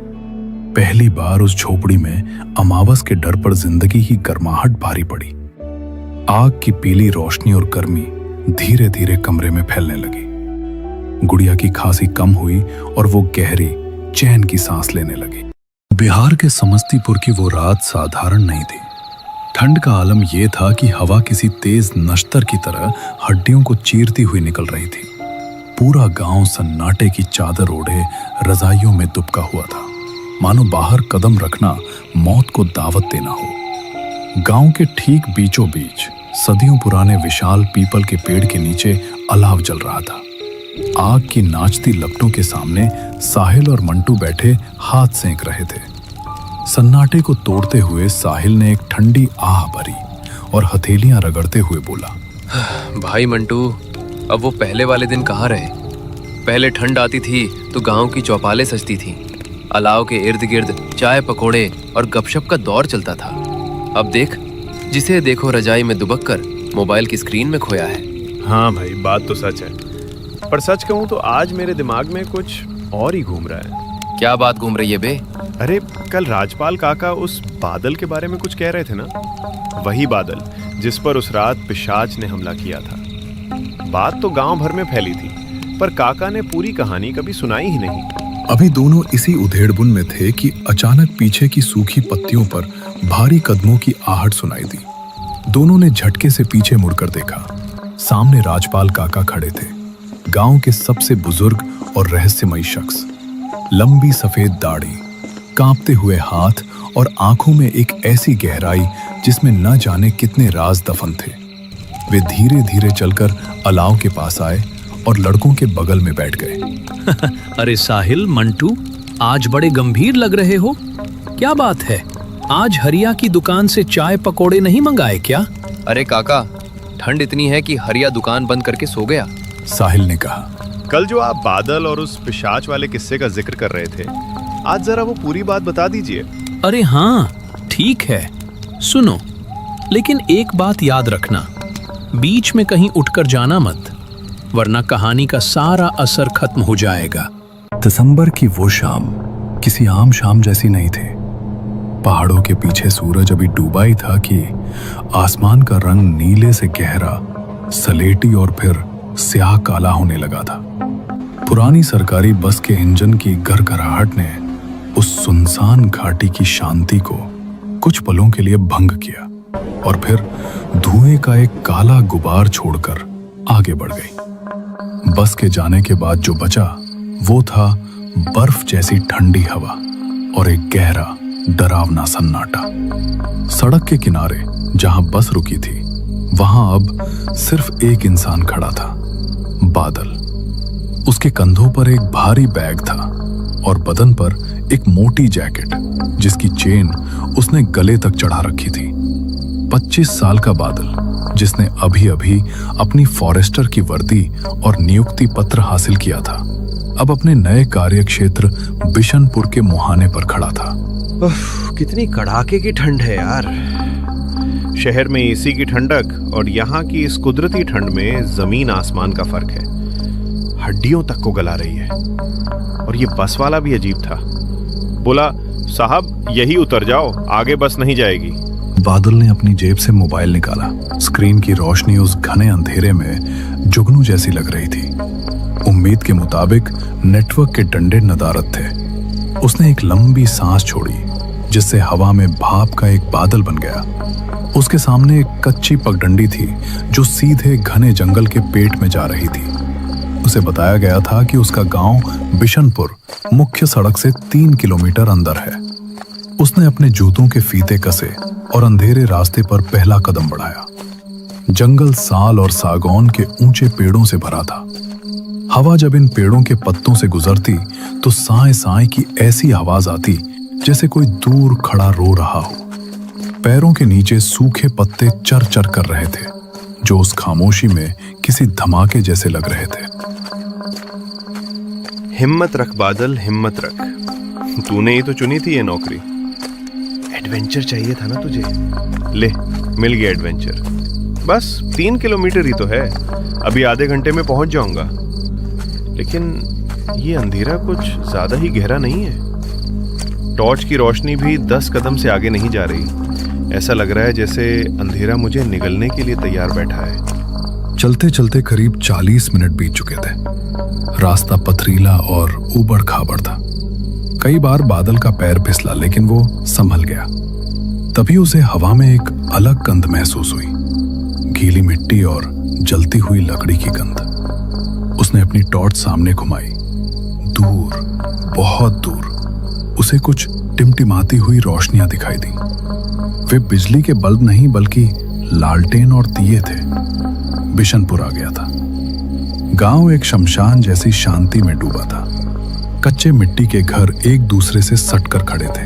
पहली बार उस झोपड़ी में अमावस के डर पर जिंदगी की गर्माहट भारी पड़ी। आग की पीली रोशनी और गर्मी धीरे धीरे कमरे में फैलने लगी। गुड़िया की खांसी कम हुई और वो गहरी चैन की सांस लेने लगी। बिहार के समस्तीपुर की वो रात साधारण नहीं थी। ठंड का आलम यह था कि हवा किसी तेज नश्तर की तरह हड्डियों को चीरती हुई निकल रही थी। पूरा गांव सन्नाटे की चादर ओढ़े रजाइयों में दुबका हुआ था, मानो बाहर कदम रखना मौत को दावत देना हो। गांव के ठीक बीचों बीच सदियों पुराने विशाल पीपल के पेड़ के नीचे अलाव जल रहा था। आग की नाचती लपटों के सामने साहिल और मंटू बैठे हाथ सेंक रहे थे। सन्नाटे को तोड़ते हुए साहिल ने एक ठंडी आह भरी और हथेलियां रगड़ते हुए बोला, भाई मंटू, अब वो पहले वाले दिन कहाँ रहे? पहले ठंड आती थी तो गांव की चौपालें सजती थीं। अलाव के इर्द गिर्द चाय पकोड़े और गपशप का दौर चलता था। अब देख, जिसे देखो रजाई में दुबक कर मोबाइल की स्क्रीन में खोया है। हाँ भाई, बात तो सच है, पर सच कहूँ तो आज मेरे दिमाग में कुछ और ही घूम रहा है। क्या बात घूम रही है बे? अरे, कल राजपाल काका उस बादल के बारे में कुछ कह रहे थे ना, वही बादल जिस पर उस रात पिशाच ने हमला किया था। बात तो गांव भर में फैली थी, पर काका ने पूरी कहानी कभी सुनाई ही नहीं। अभी दोनों इसी उधेड़बुन में थे कि अचानक पीछे की सूखी पत्तियों पर भारी कदमों की आहट सुनाई दी। दोनों ने झटके से पीछे मुड़कर देखा। सामने राजपाल काका खड़े थे, गांव के सबसे बुजुर्ग और रहस्यमयी शख्स। लंबी सफेद दाढ़ी, कांपते हुए हाथ और आंखों में एक ऐसी गहराई जिसमें न जाने कितने राज दफन थे। वे धीरे धीरे चलकर अलाव के पास आए और लड़कों के बगल में बैठ गए। अरे साहिल, मंटू, आज बड़े गंभीर लग रहे हो। क्या बात है? आज हरिया की दुकान से चाय पकोड़े नहीं मंगाए क्या? अरे काका, ठंड इतनी है कि हरिया दुकान बंद करके सो गया। साहिल ने कहा, कल जो आप बादल और उस पिशाच वाले किस्से का जिक्र कर रहे थे, आज जरा वो पूरी बात बता दीजिए। अरे हाँ, ठीक है, सुनो, लेकिन एक बात याद रखना, बीच में कहीं उठकर जाना मत। वरना कहानी का सारा असर खत्म हो जाएगा। दिसंबर की वो शाम किसी आम शाम जैसी नहीं थी। पहाड़ों के पीछे सूरज अभी डूबा ही था कि आसमान का रंग नीले से गहरा, सलेटी और फिर स्याह काला होने लगा था। पुरानी सरकारी बस के इंजन की गरगराहट ने उस सुनसान घाटी की शांति को कुछ पलों के लिए भंग किया और फिर धुएं का एक काला गुबार छोड़कर आगे बढ़ गई। बस के जाने के बाद जो बचा वो था बर्फ जैसी ठंडी हवा और एक गहरा डरावना सन्नाटा। सड़क के किनारे जहां बस रुकी थी वहां अब सिर्फ एक इंसान खड़ा था, बादल। उसके कंधों पर एक भारी बैग था और बदन पर एक मोटी जैकेट जिसकी चेन उसने गले तक चढ़ा रखी थी। 25 साल का बादल, जिसने अभी अभी अपनी फॉरेस्टर की वर्दी और नियुक्ति पत्र हासिल किया था, अब अपने नए कार्यक्षेत्र बिशनपुर के मुहाने पर खड़ा था। कितनी कड़ाके की ठंड है यार। शहर में एसी की ठंडक और यहाँ की इस कुदरती ठंड में जमीन आसमान का फर्क है। हड्डियों तक को गला रही है। और ये बस वाला भी अजीब था। बोला, साहब यही उतर जाओ, आगे बस नहीं जाएगी। बादल ने अपनी जेब से मोबाइल निकाला। स्क्रीन की रोशनी उस घने अंधेरे में जुगनू जैसी लग रही थी। उम्मीद के मुताबिक नेटवर्क के डंडे नदारद थे। उसने एक लंबी सांस छोड़ी जिससे हवा में भाप का एक बादल बन गया। उसके सामने एक कच्ची पगडंडी थी जो सीधे घने जंगल के पेट में जा रही थी। उसे बताया गया था कि उसका गांव बिशनपुर मुख्य सड़क से 3 किलोमीटर अंदर है। उसने अपने जूतों के फीते कसे और अंधेरे रास्ते पर पहला कदम बढ़ाया। जंगल साल और सागौन के ऊंचे पेड़ों से भरा था। हवा जब इन पेड़ों के पत्तों से गुजरती तो साए साए की ऐसी आवाज आती जैसे कोई दूर खड़ा रो रहा हो। पैरों के नीचे सूखे पत्ते चर चर कर रहे थे जो उस खामोशी में किसी धमाके जैसे लग रहे थे। हिम्मत रख बादल, हिम्मत रख। तूने ही तो चुनी थी ये नौकरी। एडवेंचर चाहिए था ना तुझे। ले, मिल गया एडवेंचर। बस 3 किलोमीटर ही तो है, अभी आधे घंटे में पहुंच जाऊंगा। लेकिन ये अंधेरा कुछ ज्यादा ही गहरा नहीं है। टॉर्च की रोशनी भी 10 कदम से आगे नहीं जा रही। ऐसा लग रहा है जैसे अंधेरा मुझे निगलने के लिए तैयार बैठा है। चलते चलते करीब 40 मिनट बीत चुके थे। रास्ता पथरीला और ऊबड़ खाबड़ था। कई बार बादल का पैर फिसला लेकिन वो संभल गया। तभी उसे हवा में एक अलग गंध महसूस हुई, गीली मिट्टी और जलती हुई लकड़ी की गंध। उसने अपनी टॉर्च सामने घुमाई। दूर, बहुत दूर उसे कुछ टिमटिमाती हुई रोशनियां दिखाई दी। वे बिजली के बल्ब नहीं बल्कि लालटेन और दिए थे। बिशनपुर आ गया था। गांव एक शमशान जैसी शांति में डूबा था। कच्चे मिट्टी के घर एक दूसरे से सटकर खड़े थे।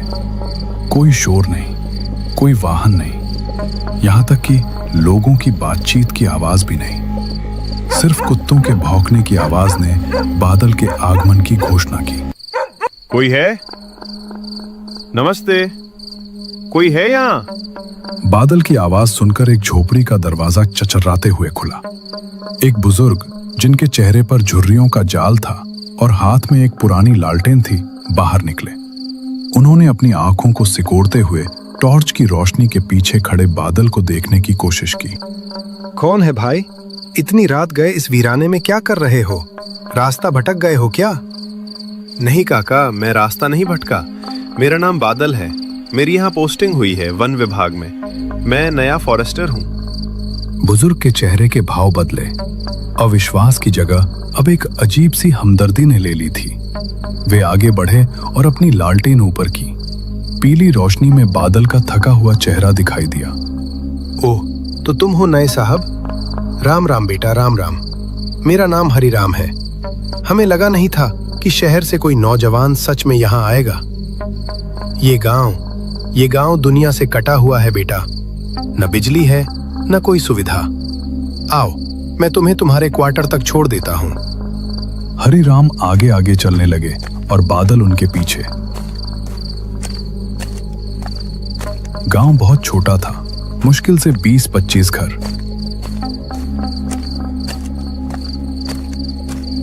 कोई शोर नहीं, कोई वाहन नहीं, यहां तक कि लोगों की बातचीत की आवाज भी नहीं। सिर्फ कुत्तों के भौंकने की आवाज ने बादल के आगमन की घोषणा की। कोई है? नमस्ते, कोई है यहाँ? बादल की आवाज सुनकर एक झोपड़ी का दरवाजा चचर्राते हुए खुला। एक बुजुर्ग जिनके चेहरे पर झुर्रियों का जाल था और हाथ में एक पुरानी लालटेन थी, बाहर निकले। उन्होंने अपनी आंखों को सिकोड़ते हुए टॉर्च की रोशनी के पीछे खड़े बादल को देखने की कोशिश की। कौन है भाई? इतनी रात गए इस वीराने में क्या कर रहे हो? रास्ता भटक गए हो क्या? नहीं काका, मैं रास्ता नहीं भटका। मेरा नाम बादल है। मेरी यहाँ पोस्टिंग हुई है वन विभाग में। मैं नया फॉरेस्टर हूँ। बुजुर्ग के चेहरे के भाव बदले। अविश्वास की जगह अब एक अजीब सी हमदर्दी ने ले ली थी। वे आगे बढ़े और अपनी लालटेन ऊपर की। पीली रोशनी में बादल का थका हुआ चेहरा दिखाई दिया। ओह, तो तुम हो नए साहब? राम राम बेटा, राम राम। मेरा नाम हरिराम है। हमें लगा नहीं था कि शहर से कोई नौजवान सच में यहाँ आएगा। ये गांव दुनिया से कटा हुआ है बेटा। न बिजली है, न कोई सुविधा। आओ, मैं तुम्हें तुम्हारे क्वार्टर तक छोड़ देता हूँ। हरिराम आगे आगे चलने लगे और बादल उनके पीछे। गांव बहुत छोटा था, मुश्किल से 20-25 घर।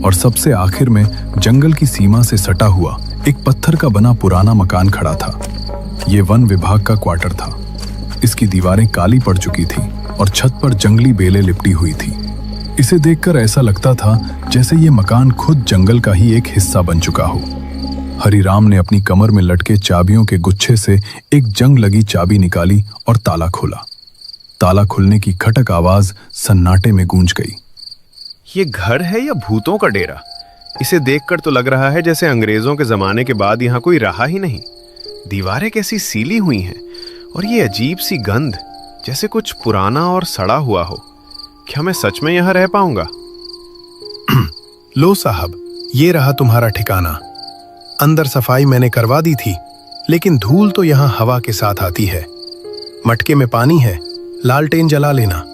और सबसे आखिर में जंगल की सीमा से सटा हुआ एक पत्थर का बना पुराना मकान खड़ा था। ये वन विभाग का क्वार्टर था। इसकी दीवारें काली पड़ चुकी थी और छत पर जंगली बेलें लिपटी हुई थी। इसे देखकर ऐसा लगता था जैसे ये मकान खुद जंगल का ही एक हिस्सा बन चुका हो। हरिराम ने अपनी कमर में लटके चाबियों के गुच्छे से एक जंग लगी चाबी निकाली और ताला खोला। ताला खुलने की खटक आवाज सन्नाटे में गूंज गई। ये घर है या भूतों का डेरा? इसे देखकर तो लग रहा है जैसे अंग्रेजों के जमाने के बाद यहाँ कोई रहा ही नहीं। दीवारें कैसी सीली हुई हैं और ये अजीब सी गंध, जैसे कुछ पुराना और सड़ा हुआ हो। क्या मैं सच में यहाँ रह पाऊंगा? लो साहब, ये रहा तुम्हारा ठिकाना। अंदर सफाई मैंने करवा दी थी, लेकिन धूल तो यहाँ हवा के साथ आती है। मटके में पानी है, लालटेन जला लेना।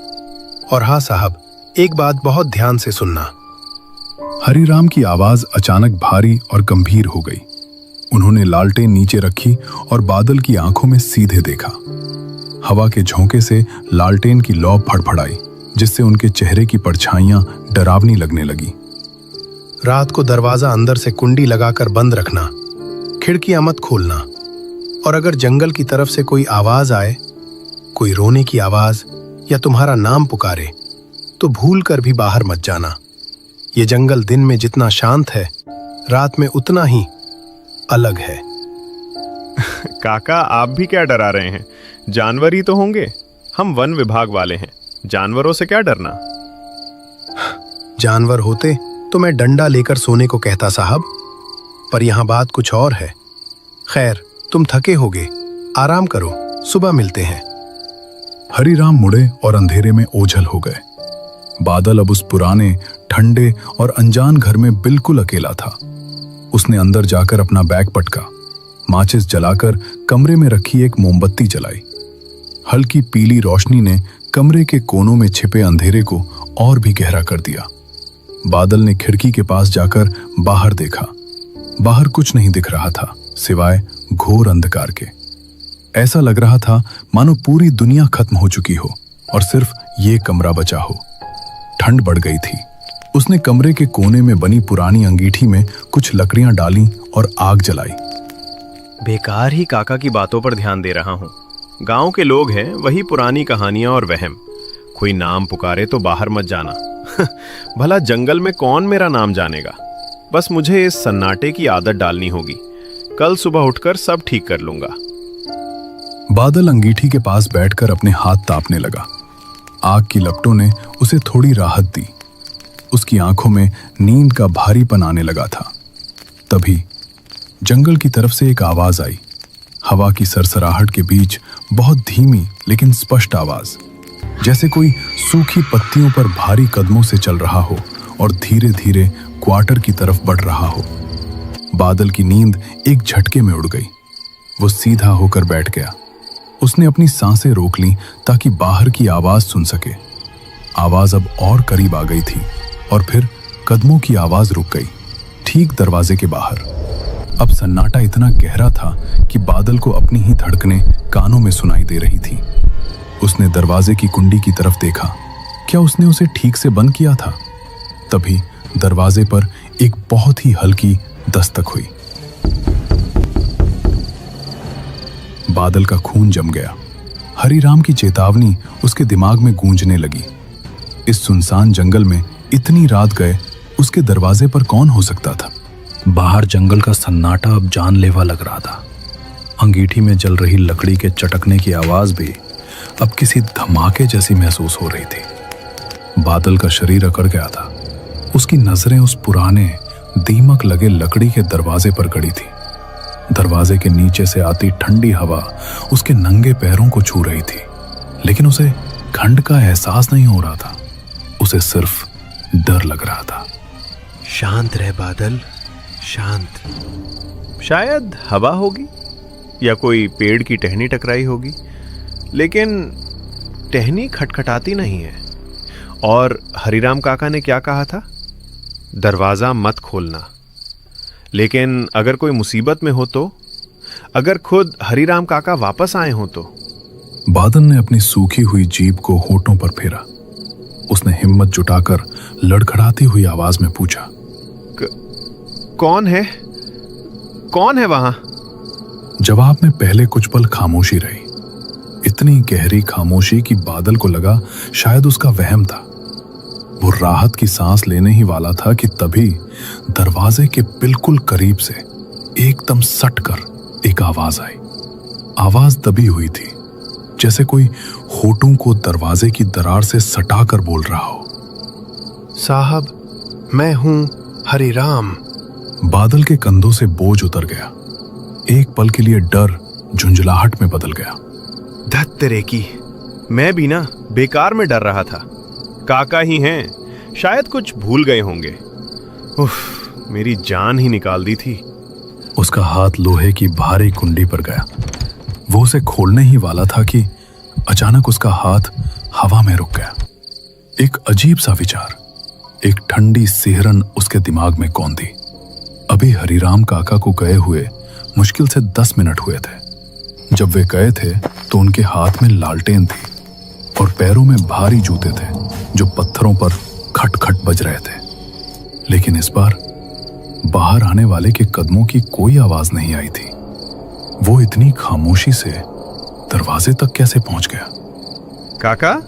और हाँ साहब, एक बात बहुत ध्यान से सुनना। हरिराम की आवाज अचानक भारी और गंभीर हो गई। उन्होंने लालटेन नीचे रखी और बादल की आंखों में सीधे देखा। हवा के झोंके से लालटेन की लौ फड़फड़ाई, जिससे उनके चेहरे की परछाइयां डरावनी लगने लगी। रात को दरवाजा अंदर से कुंडी लगाकर बंद रखना, खिड़कियां मत खोलना। और अगर जंगल की तरफ से कोई आवाज आए, कोई रोने की आवाज या तुम्हारा नाम पुकारे, तो भूल कर भी बाहर मत जाना। ये जंगल दिन में जितना शांत है, रात में उतना ही अलग है। काका, आप भी क्या डरा रहे हैं? जानवर ही तो होंगे। हम वन विभाग वाले हैं, जानवरों से क्या डरना? जानवर होते तो मैं डंडा लेकर सोने को कहता साहब, पर यहां बात कुछ और है। खैर, तुम थके होगे, आराम करो, सुबह मिलते हैं। हरिराम मुड़े और अंधेरे में ओझल हो गए। बादल अब उस पुराने, ठंडे और अनजान घर में बिल्कुल अकेला था। उसने अंदर जाकर अपना बैग पटका, माचिस जलाकर कमरे में रखी एक मोमबत्ती जलाई। हल्की पीली रोशनी ने कमरे के कोनों में छिपे अंधेरे को और भी गहरा कर दिया। बादल ने खिड़की के पास जाकर बाहर देखा। बाहर कुछ नहीं दिख रहा था सिवाय घोर अंधकार के। ऐसा लग रहा था मानो पूरी दुनिया खत्म हो चुकी हो और सिर्फ ये कमरा बचा हो। ठंड बढ़ गई थी। उसने कमरे के कोने में बनी पुरानी अंगीठी में कुछ लकड़ियां डाली और आग जलाई। बेकार ही काका की बातों पर ध्यान दे रहा हूँ। गांव के लोग हैं, वही पुरानी कहानियां और वहम। कोई नाम पुकारे तो बाहर मत जाना। भला जंगल में कौन मेरा नाम जानेगा? बस मुझे इस सन्नाटे की आदत डालनी होगी। कल सुबह उठकर सब ठीक कर लूंगा। बादल अंगीठी के पास बैठकर अपने हाथ तापने लगा। आग की लपटों ने उसे थोड़ी राहत दी। उसकी आंखों में नींद का भारीपन आने लगा था। तभी जंगल की तरफ से एक आवाज आई। हवा की सरसराहट के बीच बहुत धीमी लेकिन स्पष्ट आवाज, जैसे कोई सूखी पत्तियों पर भारी कदमों से चल रहा हो और धीरे धीरे क्वार्टर की तरफ बढ़ रहा हो। बादल की नींद एक झटके में उड़ गई। वो सीधा होकर बैठ गया। उसने अपनी सांसें रोक लीं ताकि बाहर की आवाज सुन सके। आवाज अब और करीब आ गई थी और फिर कदमों की आवाज रुक गई, ठीक दरवाजे के बाहर। अब सन्नाटा इतना गहरा था कि बादल को अपनी ही धड़कनें कानों में सुनाई दे रही थी। उसने दरवाजे की कुंडी की तरफ देखा। क्या उसने उसे ठीक से बंद किया था? तभी दरवाजे पर एक बहुत ही हल्की दस्तक हुई। बादल का खून जम गया। हरिराम की चेतावनी उसके दिमाग में गूंजने लगी। इस सुनसान जंगल में इतनी रात गए उसके दरवाजे पर कौन हो सकता था? बाहर जंगल का सन्नाटा अब जानलेवा लग रहा था। अंगीठी में जल रही लकड़ी के चटकने की आवाज भी अब किसी धमाके जैसी महसूस हो रही थी। बादल का शरीर अकड़ गया था। उसकी नजरें उस पुराने दीमक लगे लकड़ी के दरवाजे पर गड़ी थी। दरवाजे के नीचे से आती ठंडी हवा उसके नंगे पैरों को छू रही थी, लेकिन उसे ठंड का एहसास नहीं हो रहा था। उसे सिर्फ डर लग रहा था। शांत रह बादल, शांत। शायद हवा होगी या कोई पेड़ की टहनी टकराई होगी, लेकिन टहनी खटखटाती नहीं है। और हरिराम काका ने क्या कहा था? दरवाजा मत खोलना। लेकिन अगर कोई मुसीबत में हो तो? अगर खुद हरिराम काका वापस आए हो तो? बादल ने अपनी सूखी हुई जीभ को होठों पर फेरा। उसने हिम्मत जुटाकर लड़खड़ाती हुई आवाज में पूछा, कौन है? कौन है वहां? जवाब में पहले कुछ पल खामोशी रही, इतनी गहरी खामोशी कि बादल को लगा शायद उसका वहम था। वो राहत की सांस लेने ही वाला था कि तभी दरवाजे के बिल्कुल करीब से एकदम सटकर एक आवाज आई। आवाज दबी हुई थी, जैसे कोई होठों को दरवाजे की दरार से सटाकर बोल रहा हो। साहब, मैं हूं हरिराम। बादल के कंधों से बोझ उतर गया। एक पल के लिए डर झुंझलाहट में बदल गया। धत तेरे की, मैं भी ना बेकार में डर रहा था। काका ही हैं, शायद कुछ भूल गए होंगे। उफ, मेरी जान ही निकाल दी थी। उसका हाथ लोहे की भारी कुंडी पर गया। वो उसे खोलने ही वाला था कि अचानक उसका हाथ हवा में रुक गया। एक अजीब सा विचार, एक ठंडी सिहरन उसके दिमाग में कौंधी। अभी हरिराम काका को गए हुए मुश्किल से 10 मिनट हुए थे। जब वे गए थे तो उनके हाथ में लालटेन थी और पैरों में भारी जूते थे जो पत्थरों पर खट-खट बज रहे थे। लेकिन इस बार बाहर आने वाले के कदमों की कोई आवाज नहीं आई थी। वो इतनी खामोशी से दरवाजे तक कैसे पहुंच गया? काका,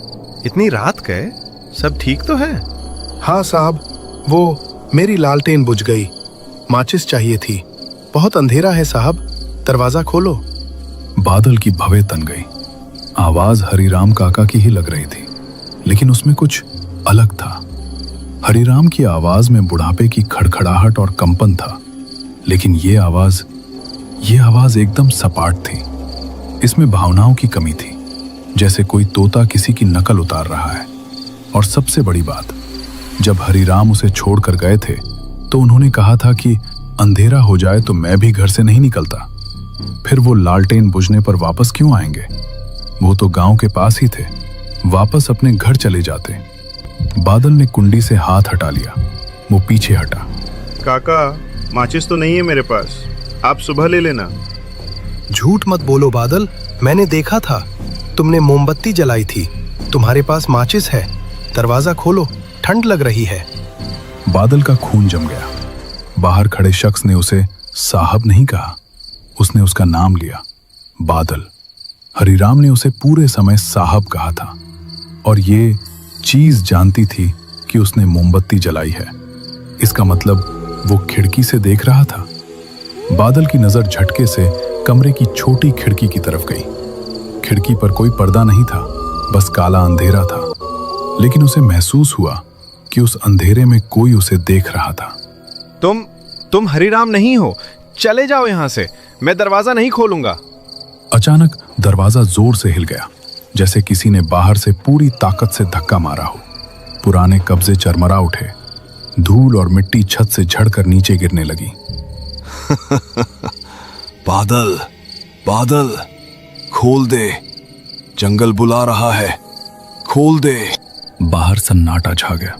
इतनी रात गए, सब ठीक तो है? हाँ साहब, वो मेरी लालटेन बुझ गई। माचिस चाहिए थी। बहुत अंधेरा है साहब, दरवाजा खोलो। बादल की भवें तन गई। आवाज हरिराम काका की ही लग रही थी, लेकिन उसमें कुछ अलग था। हरिराम की आवाज में बुढ़ापे की खड़खड़ाहट और कंपन था, लेकिन ये आवाज एकदम सपाट थी। इसमें भावनाओं की कमी थी, जैसे कोई तोता किसी की नकल उतार रहा है। और सबसे बड़ी बात, जब हरिराम उसे छोड़कर गए थे तो उन्होंने कहा था कि अंधेरा हो जाए तो मैं भी घर से नहीं निकलता। फिर वो लालटेन बुझने पर वापस क्यों आएंगे? वो तो गांव के पास ही थे, वापस अपने घर चले जाते। बादल ने कुंडी से हाथ हटा लिया। वो पीछे हटा। काका, माचिस तो नहीं है मेरे पास, आप सुबह ले लेना। झूठ मत बोलो बादल, मैंने देखा था, तुमने मोमबत्ती जलाई थी। तुम्हारे पास माचिस है। दरवाजा खोलो, ठंड लग रही है। बादल का खून जम गया। बाहर खड़े शख्स ने उसे साहब नहीं कहा, उसने उसका नाम लिया, बादल। हरिराम ने उसे पूरे समय साहब कहा था और ये चीज जानती थी कि उसने मोमबत्ती जलाई है। इसका मतलब वो खिड़की से देख रहा था। बादल की नजर झटके से कमरे की छोटी खिड़की की तरफ गई। खिड़की पर कोई पर्दा नहीं था, बस काला अंधेरा था। लेकिन उसे महसूस हुआ कि उस अंधेरे में कोई उसे देख रहा था। तुम हरिराम नहीं हो, चले जाओ यहां से, मैं दरवाजा नहीं खोलूंगा। अचानक दरवाजा जोर से हिल गया, जैसे किसी ने बाहर से पूरी ताकत से धक्का मारा हो। पुराने कब्जे चरमरा उठे। धूल और मिट्टी छत से झड़कर नीचे गिरने लगी। बादल, बादल, खोल दे, जंगल बुला रहा है, खोल दे। बाहर सन्नाटा छा गया।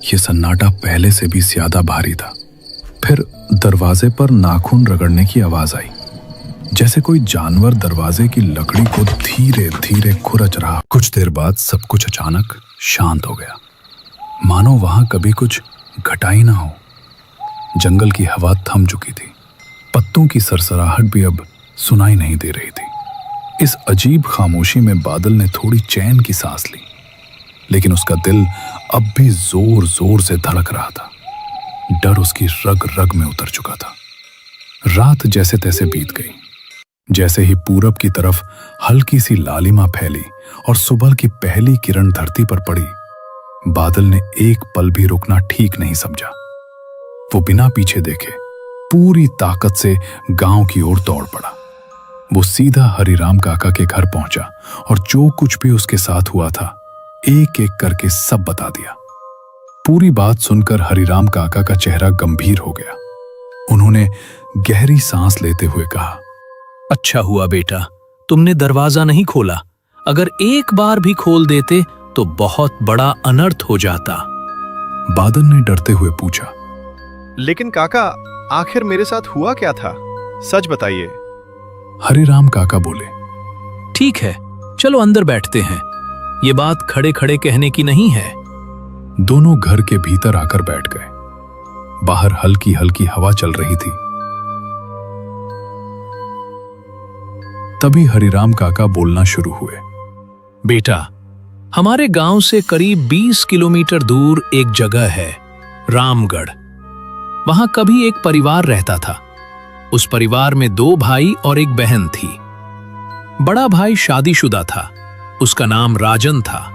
ये सन्नाटा पहले से भी ज्यादा भारी था। फिर दरवाजे पर नाखून रगड़ने की आवाज आई, जैसे कोई जानवर दरवाजे की लकड़ी को धीरे धीरे खुरच रहा। कुछ देर बाद सब कुछ अचानक शांत हो गया, मानो वहां कभी कुछ घटा ही ना हो। जंगल की हवा थम चुकी थी। पत्तों की सरसराहट भी अब सुनाई नहीं दे रही थी। इस अजीब खामोशी में बादल ने थोड़ी चैन की सांस ली, लेकिन उसका दिल अब भी जोर जोर से धड़क रहा था। डर उसकी रग रग में उतर चुका था। रात जैसे तैसे बीत गई। जैसे ही पूरब की तरफ हल्की सी लालिमा फैली और सुबह की पहली किरण धरती पर पड़ी, बादल ने एक पल भी रुकना ठीक नहीं समझा। वो बिना पीछे देखे पूरी ताकत से गांव की ओर दौड़ पड़ा। वो सीधा हरिराम काका के घर पहुंचा और जो कुछ भी उसके साथ हुआ था एक एक करके सब बता दिया। पूरी बात सुनकर हरिराम काका का चेहरा गंभीर हो गया। उन्होंने गहरी सांस लेते हुए कहा, अच्छा हुआ बेटा, तुमने दरवाजा नहीं खोला। अगर एक बार भी खोल देते तो बहुत बड़ा अनर्थ हो जाता। बादल ने डरते हुए पूछा, लेकिन काका, आखिर मेरे साथ हुआ क्या था, सच बताइए। हरिराम काका बोले, ठीक है, चलो अंदर बैठते हैं, ये बात खड़े खड़े कहने की नहीं है। दोनों घर के भीतर आकर बैठ गए। बाहर हल्की हल्की हवा चल रही थी। तभी हरिराम काका बोलना शुरू हुए। बेटा, हमारे गांव से करीब 20 किलोमीटर दूर एक जगह है, रामगढ़। वहां कभी एक परिवार रहता था। उस परिवार में 2 भाई और एक बहन थी। बड़ा भाई शादीशुदा था, उसका नाम राजन था।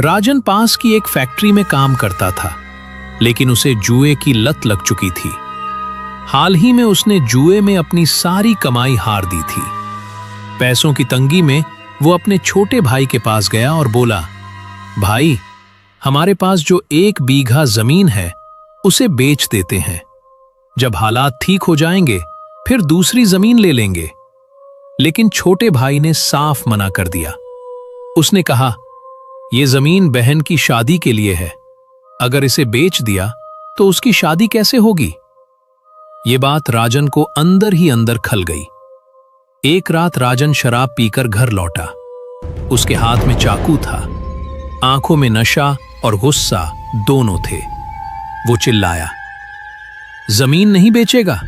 राजन पास की एक फैक्ट्री में काम करता था, लेकिन उसे जुए की लत लग चुकी थी। हाल ही में उसने जुए में अपनी सारी कमाई हार दी थी। पैसों की तंगी में वो अपने छोटे भाई के पास गया और बोला, भाई, हमारे पास जो 1 बीघा जमीन है उसे बेच देते हैं। जब हालात ठीक हो जाएंगे फिर दूसरी जमीन ले लेंगे। लेकिन छोटे भाई ने साफ मना कर दिया। उसने कहा, यह जमीन बहन की शादी के लिए है, अगर इसे बेच दिया तो उसकी शादी कैसे होगी? ये बात राजन को अंदर ही अंदर खल गई। एक रात राजन शराब पीकर घर लौटा। उसके हाथ में चाकू था, आंखों में नशा और गुस्सा दोनों थे। वो चिल्लाया, जमीन नहीं बेचेगा?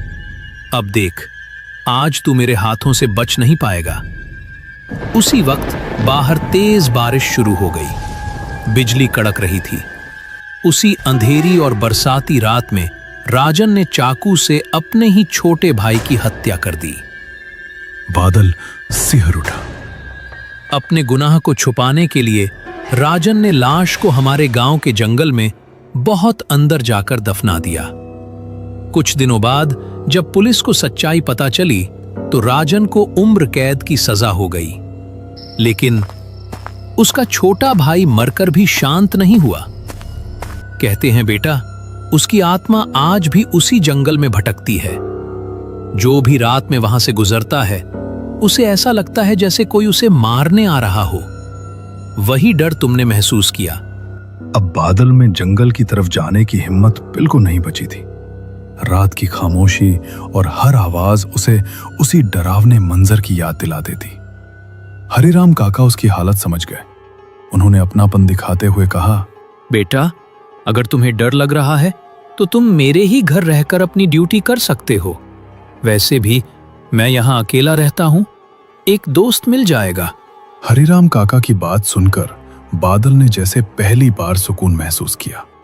अब देख, आज तू मेरे हाथों से बच नहीं पाएगा। उसी वक्त बाहर तेज बारिश शुरू हो गई। बिजली कड़क रही थी। उसी अंधेरी और बरसाती रात में राजन ने चाकू से अपने ही छोटे भाई की हत्या कर दी। बादल सिहर उठा। अपने गुनाह को छुपाने के लिए राजन ने लाश को हमारे गांव के जंगल में बहुत अंदर जाकर दफना दिया। कुछ दिनों बाद जब पुलिस को सच्चाई पता चली तो राजन को उम्र कैद की सजा हो गई। लेकिन उसका छोटा भाई मरकर भी शांत नहीं हुआ। कहते हैं बेटा, उसकी आत्मा आज भी उसी जंगल में भटकती है। जो भी रात में वहां से गुजरता है उसे ऐसा लगता है जैसे कोई उसे मारने आ रहा हो। वही डर तुमने महसूस किया। अब बादल में जंगल की तरफ जाने की हिम्मत बिल्कुल नहीं बची थी। रात की खामोशी और हर आवाज उसे उसी डरावने मंजर की याद दिला देती। हरिराम काका उसकी हालत समझ गए। उन्होंने अपनापन दिखाते हुए कहा, बेटा, अगर तुम्हें डर लग रहा है तो तुम मेरे ही घर रहकर अपनी ड्यूटी कर सकते हो। वैसे भी मैं यहां अकेला रहता हूं, एक दोस्त मिल जाएगा। हरिराम काका की बात सुनकर बादल ने जैसे पहली बार सुकून महसूस किया।